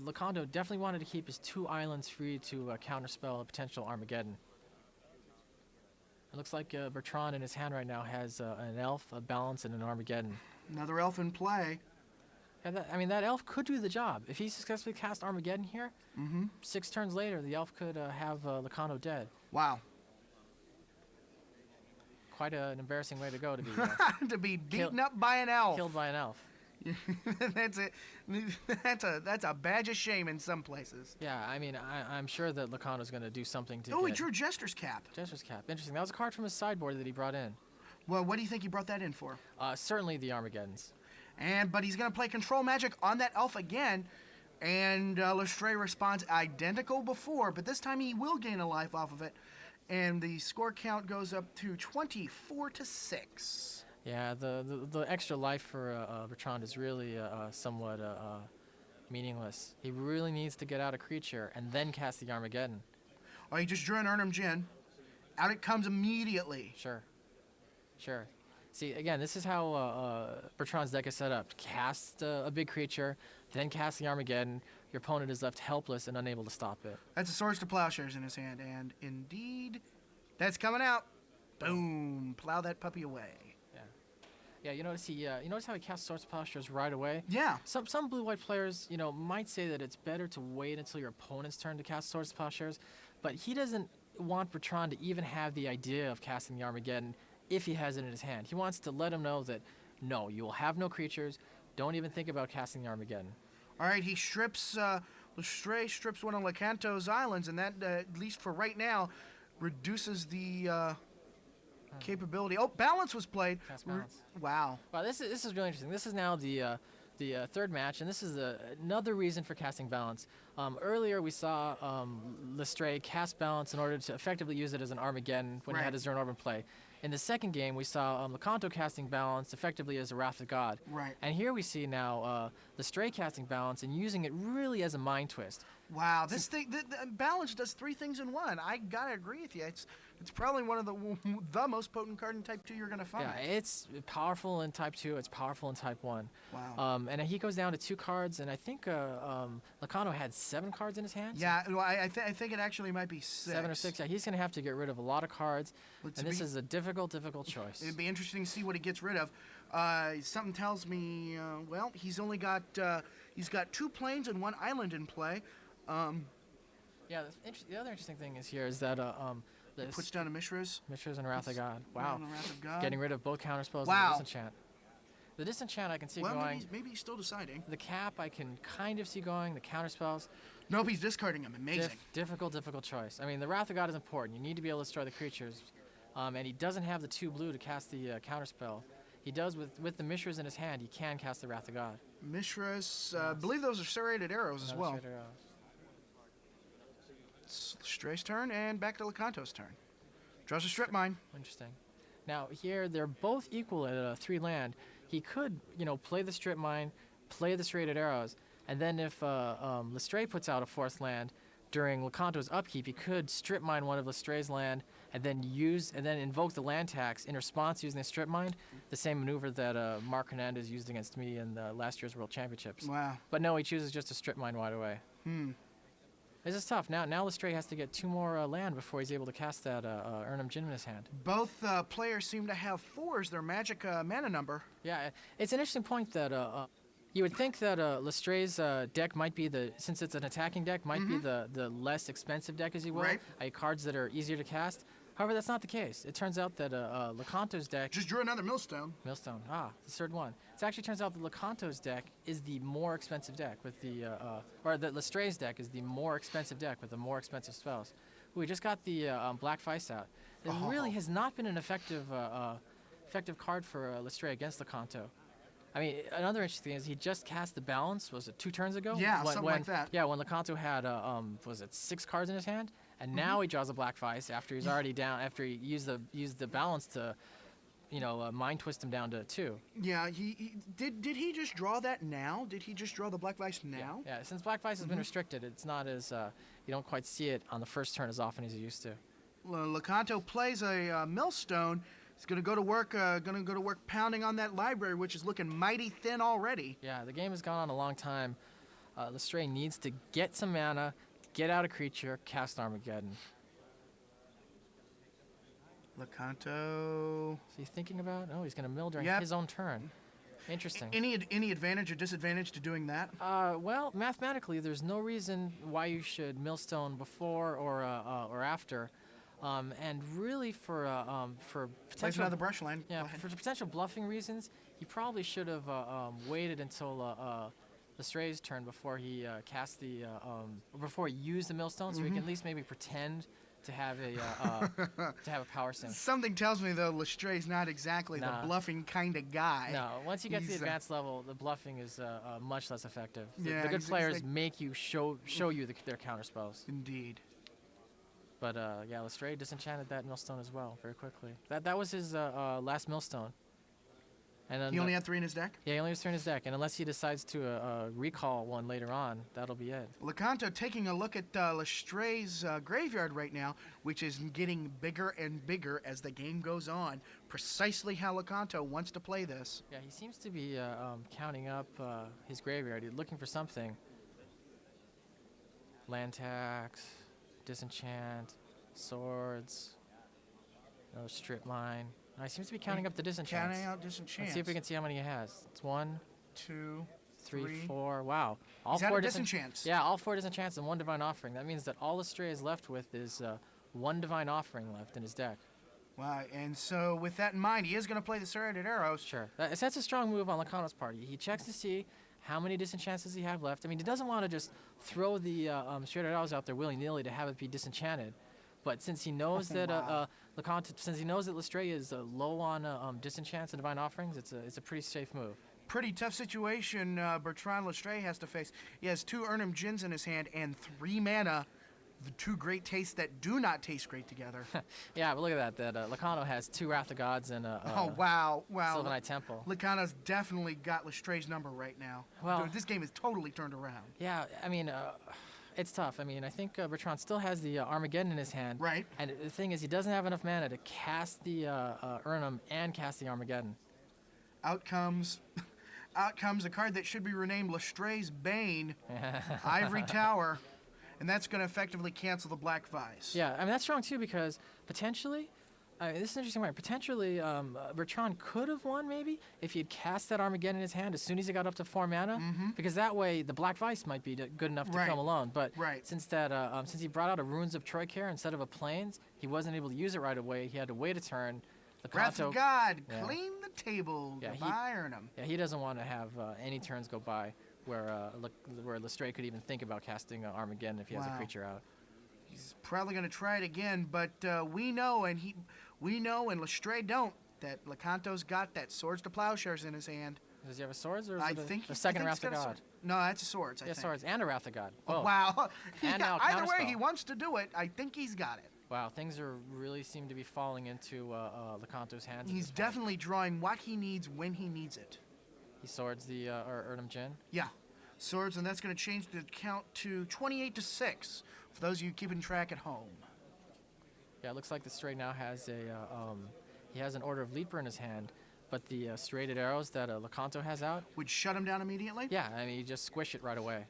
Lecanto definitely wanted to keep his 2 islands free to counterspell a potential Armageddon. It looks like Bertrand in his hand right now has an elf, a balance, and an Armageddon. Another elf in play. Yeah, that elf could do the job. If he successfully cast Armageddon here, 6 turns later, the elf could have Lecanto dead. Wow. Quite an embarrassing way to go to be. To be beaten up by an elf. Killed by an elf. That's it. That's a badge of shame in some places. Yeah, I'm sure that Lecanto's going to do something to Oh, he get... drew Jester's Cap. Jester's Cap. Interesting. That was a card from his sideboard that he brought in. Well, what do you think he brought that in for? Certainly the Armageddons. But he's going to play Control Magic on that elf again. And Lestray responds identical before, but this time he will gain a life off of it. And the score count goes up to 24-6. Yeah, the extra life for Bertrand is really somewhat meaningless. He really needs to get out a creature and then cast the Armageddon. Oh, he just drew an Urnham Djinn. Out it comes immediately. Sure. See, again, this is how Bertrand's deck is set up. Cast a big creature, then cast the Armageddon. Your opponent is left helpless and unable to stop it. That's a Swords to Plowshares in his hand, and indeed, that's coming out. Boom! Plow that puppy away. Yeah, you notice how he casts Swords to Plowshares right away? Yeah. Some blue-white players, might say that it's better to wait until your opponent's turn to cast Swords to Plowshares, but he doesn't want Bertrand to even have the idea of casting the Armageddon if he has it in his hand. He wants to let him know that, no, you will have no creatures. Don't even think about casting the Armageddon. All right, he strips, Lestray strips one of Lecanto's islands, and that, at least for right now, reduces the capability. Oh, balance was played. Cast balance. Wow. Wow, this is really interesting. This is now the third match, and this is another reason for casting balance. Earlier, we saw Lestray cast balance in order to effectively use it as an Armageddon when he had his Zernorban play. In the second game, we saw Lecanto casting balance effectively as a Wrath of God. Right. And here we see now Lestray casting balance and using it really as a mind twist. Wow, this thing, the balance does 3 things in one. I gotta agree with you. It's probably one of the most potent card in Type 2 you're gonna find. Yeah, it's powerful in Type 2. It's powerful in Type 1. Wow. And he goes down to 2 cards, and I think Lecanto had 7 cards in his hand. Yeah, well, I think it actually might be 6. 7 or 6. Yeah, he's going to have to get rid of a lot of cards, and this is a difficult choice. It'd be interesting to see what he gets rid of. Something tells me, well, he's only got he's got 2 planes and 1 island in play. Yeah, the other interesting thing is here is that he puts down a Mishra's. Mishra's and Wrath of God. Wow. Wrath of God. Getting rid of both counterspells Wow. and the disenchant. The disenchant I can see well, going. Maybe he's still deciding. The cap I can kind of see going. The counterspells. Nope, he's discarding them. Amazing. Difficult choice. I mean, the Wrath of God is important. You need to be able to destroy the creatures. And he doesn't have the 2 blue to cast the counterspell. He does with the Mishras in his hand. He can cast the Wrath of God. Mishras, I believe those are serrated arrows as well. Serrated arrows. It's Stray's turn, and back to Lecanto's turn. Draws a strip mine. Interesting. Now here they're both equal at 3 land. He could, play the strip mine, play the serrated arrows, and then if Lestray puts out a 4th land, during Lecanto's upkeep, he could strip mine one of Lestray's land and then invoke the land tax in response using the strip mine, the same maneuver that Mark Hernandez used against me in last year's World Championships. Wow. But no, he chooses just to strip mine right away. This is tough. Now Lestray has to get 2 more land before he's able to cast that Urnum Jin in his hand. Both players seem to have 4 as their magic mana number. Yeah, it's an interesting point that you would think that Lestray's deck might be since it's an attacking deck, might be the less expensive deck, as you will. Right. Cards that are easier to cast. However, that's not the case. It turns out that Lecanto's deck... Just drew another Millstone. Millstone. The 3rd one. It actually turns out that Lecanto's deck is the more expensive deck with the... or that Lestray's deck is the more expensive deck with the more expensive spells. We just got the Black Vice out. It really has not been an effective card for Lestray against Lecanto. I mean, another interesting thing is he just cast the Balance, was it 2 turns ago? Yeah, something like that. Yeah, when Lecanto had, was it 6 cards in his hand? And now he draws a Black Vice after he's already down, after he used the Balance to, mind twist him down to 2. Yeah, did he just draw that now? Did he just draw the Black Vice now? Yeah, since Black Vice has been restricted, it's not as, you don't quite see it on the first turn as often as you used to. Lecanto plays a Millstone. He's gonna go to work pounding on that library, which is looking mighty thin already. Yeah, the game has gone on a long time. Lestray needs to get some mana, get out a creature, cast Armageddon. Lecanto. Is he thinking about? Oh, he's gonna mill during his own turn. Interesting. Any advantage or disadvantage to doing that? Well, mathematically, there's no reason why you should millstone before or after. And really for potential another brush line. Yeah, for potential bluffing reasons, he probably should have waited until Lestray's turn before he cast the before he used the millstone, so he can at least maybe pretend to have a power sim. Something tells me though Lestray's not exactly the bluffing kind of guy. No, once you get to the advanced level, the bluffing is much less effective. Yeah, the good players make you show you their counter spells. Indeed. But yeah, Lestray disenchanted that millstone as well very quickly. That was his last millstone. And then he only had 3 in his deck? Yeah, he only has 3 in his deck, and unless he decides to recall one later on, that'll be it. Lecanto taking a look at Lestray's graveyard right now, which is getting bigger and bigger as the game goes on. Precisely how Lecanto wants to play this. Yeah, he seems to be counting up his graveyard. He's looking for something. Land tax, disenchant, swords, no strip mine. He seems to be counting up the disenchants. Counting out disenchants. Let's see if we can see how many he has. It's 1, 2, 3, 4. Wow. All He's 4 out of disenchants. Yeah, all 4 disenchants and 1 divine offering. That means that all Lestray is left with is 1 divine offering left in his deck. Wow, and so with that in mind, he is going to play the Serrated Arrows. Sure. That's a strong move on Lecanto's part. He checks to see how many disenchants does he have left. I mean, he doesn't want to just throw the Serrated Arrows out there willy-nilly to have it be disenchanted. But since he knows that since he knows that Lestray is low on disenchants and divine offerings, it's a pretty safe move. Pretty tough situation Bertrand Lestray has to face. He has 2 Urnum Jins in his hand and 3 mana, the 2 great tastes that do not taste great together. Yeah, but look at that. Lecanto has 2 Wrath of Gods and oh wow. Sylvanite Temple. Lecanto's definitely got Lestray's number right now. Well, dude, this game is totally turned around. Yeah, I mean. It's tough. I mean, I think Bertrand still has the Armageddon in his hand. Right. And the thing is, he doesn't have enough mana to cast the Urnum and cast the Armageddon. Out comes a card that should be renamed Lestray's Bane, Ivory Tower, and that's going to effectively cancel the Black Vice. Yeah, I mean, that's strong too because potentially, this is an interesting point. Potentially, Bertrand could have won maybe if he had cast that Armageddon in his hand as soon as he got up to 4 mana, because that way the Black Vice might be good enough to come alone. But since he brought out a Runes of Troycare instead of a Plains, he wasn't able to use it right away. He had to wait a turn. Wrath of God, clean the table. Goodbye, Urnum. Yeah, he doesn't want to have any turns go by where Lestray could even think about casting Armageddon if he has a creature out. He's probably going to try it again, but we know and Lestray don't, that Lecanto's got that Swords to Plowshares in his hand. Does he have a Swords or is I it think the second Wrath of God? No, that's a Swords, I think. Swords and a Wrath of God. Oh, wow. And now either way Counterspell. he wants to do it, I think he's got it. Wow, things really seem to be falling into Lecanto's hands. He's definitely drawing what he needs when he needs it. He swords the Urnum Jin? Yeah. swords, and that's going to change the count to 28-6 for those of you keeping track at home. Yeah, it looks like the Stray now has he has an Order of Leaper in his hand, but the serrated arrows that Lecanto has out would shut him down immediately? Yeah, I mean, you just squish it right away.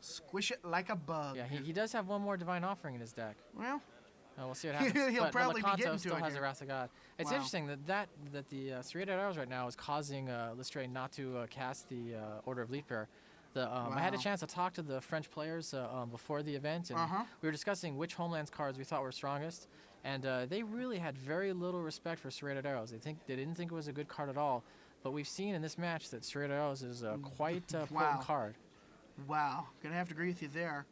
Squish it like a bug. Yeah, he does have one more Divine Offering in his deck. Well, we'll see what happens. He'll probably be Lecanto getting to still it has here. a Wrath of God. It's Wow. interesting that the serrated arrows right now is causing Lestray not to cast the Order of Leaper. I had a Wow. chance to talk to the French players before the event, and Uh-huh. we were discussing which Homelands cards we thought were strongest, and they really had very little respect for serrated arrows. They didn't think it was a good card at all, but we've seen in this match that serrated arrows is quite a Wow. potent card. Wow, gonna have to agree with you there.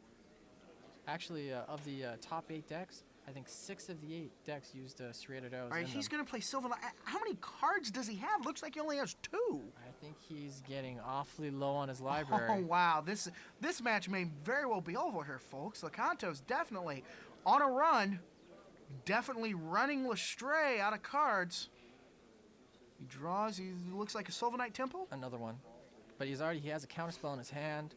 Actually, of the top 8 decks, I think 6 of the 8 decks used serrated arrows. All right, in he's them. going to play Sylvan. How many cards does he have? Looks like he only has 2. I think he's getting awfully low on his library. Oh, wow. This match may very well be over here, folks. Lecanto's definitely on a run. Definitely running Lestray out of cards. He draws. He looks like a Sylvanite Temple. Another one. But he has a counterspell in his hand.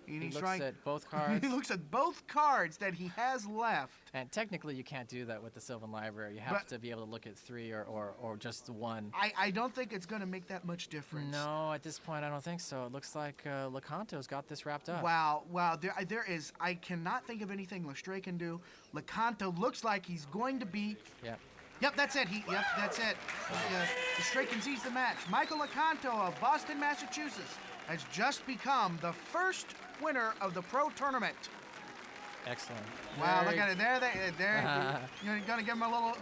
And He he's looks trying- at both cards. He looks at both cards that he has left. And technically, you can't do that with the Sylvan Library. You have But- to be able to look at 3 or just 1. I don't think it's going to make that much difference. No, at this point, I don't think so. It looks like Lecanto's got this wrapped up. Wow. There is. I cannot think of anything Lestray can do. Lecanto looks like he's going to be. Yep. Yep, that's it. Yep, that's it. Lestray concedes the match. Michael Lecanto of Boston, Massachusetts, has just become the first winner of the Pro Tournament. Excellent. Wow, Very- look at it. There. You're going to give him a little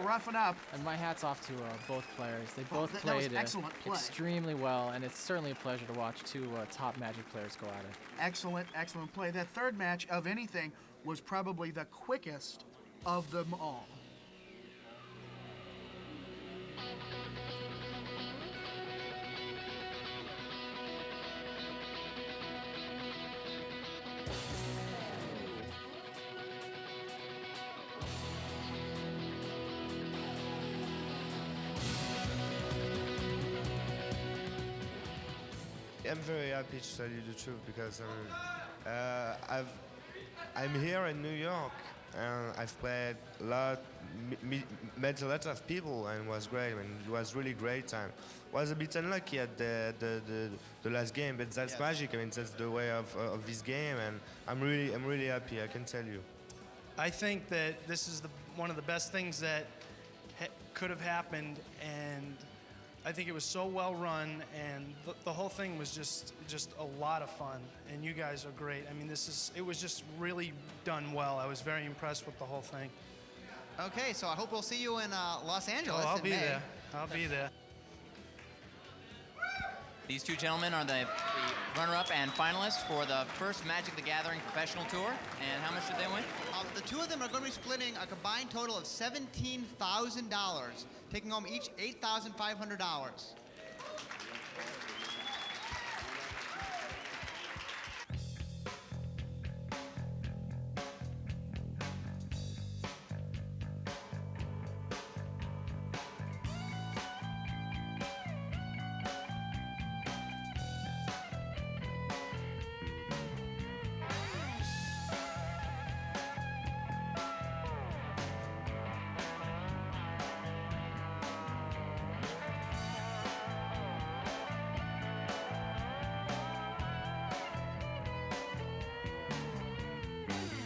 roughing up. And my hat's off to both players. They both that was played excellent play. extremely well, and it's certainly a pleasure to watch 2 top Magic players go at it. Excellent play. That third match, of anything, was probably the quickest of them all. I'm very happy to tell you the truth because I'm here in New York and I've played a lot, met a lot of people and it was great. And it was really great time. Was a bit unlucky at the last game, but that's magic. I mean, that's the way of this game, and I'm really happy. I can tell you. I think that this is one of the best things that could have happened, and I think it was so well run, and the whole thing was just a lot of fun. And you guys are great. I mean, it was just really done well. I was very impressed with the whole thing. Okay, so I hope we'll see you in Los Angeles Oh, I'll in be May. there. I'll be there. These 2 gentlemen are the runner-up and finalists for the first Magic the Gathering Professional Tour. And how much did they win? The 2 of them are going to be splitting a combined total of $17,000, taking home each $8,500.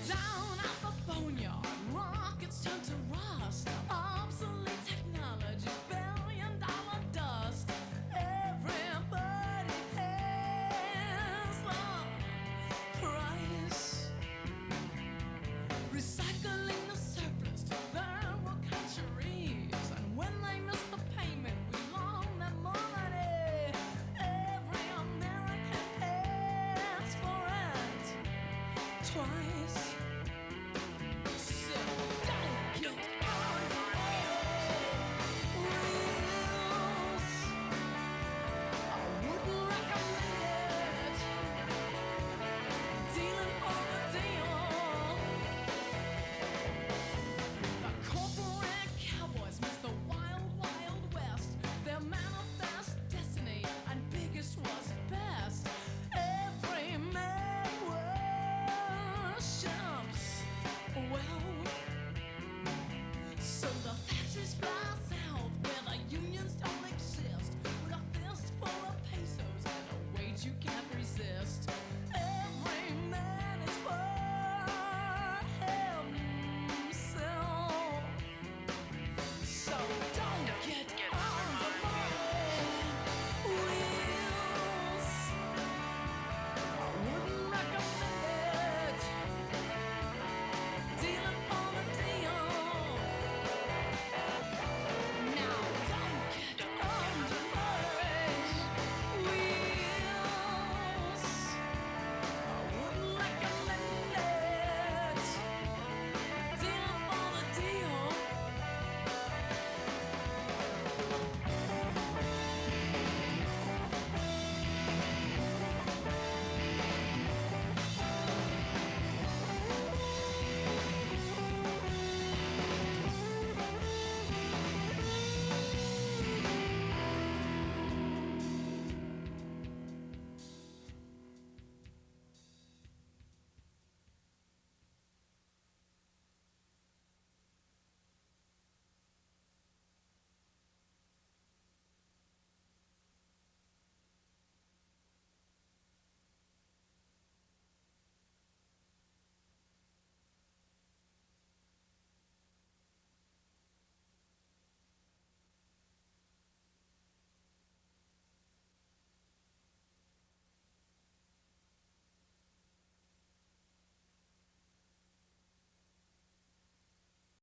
Down at the boneyard, rockets turn to rust. Obsolete technology's billion-dollar dust. Everybody pays the price. Recycling the surplus to third world countries, and when they miss the payment, we loan them more money. Every American pays for it twice.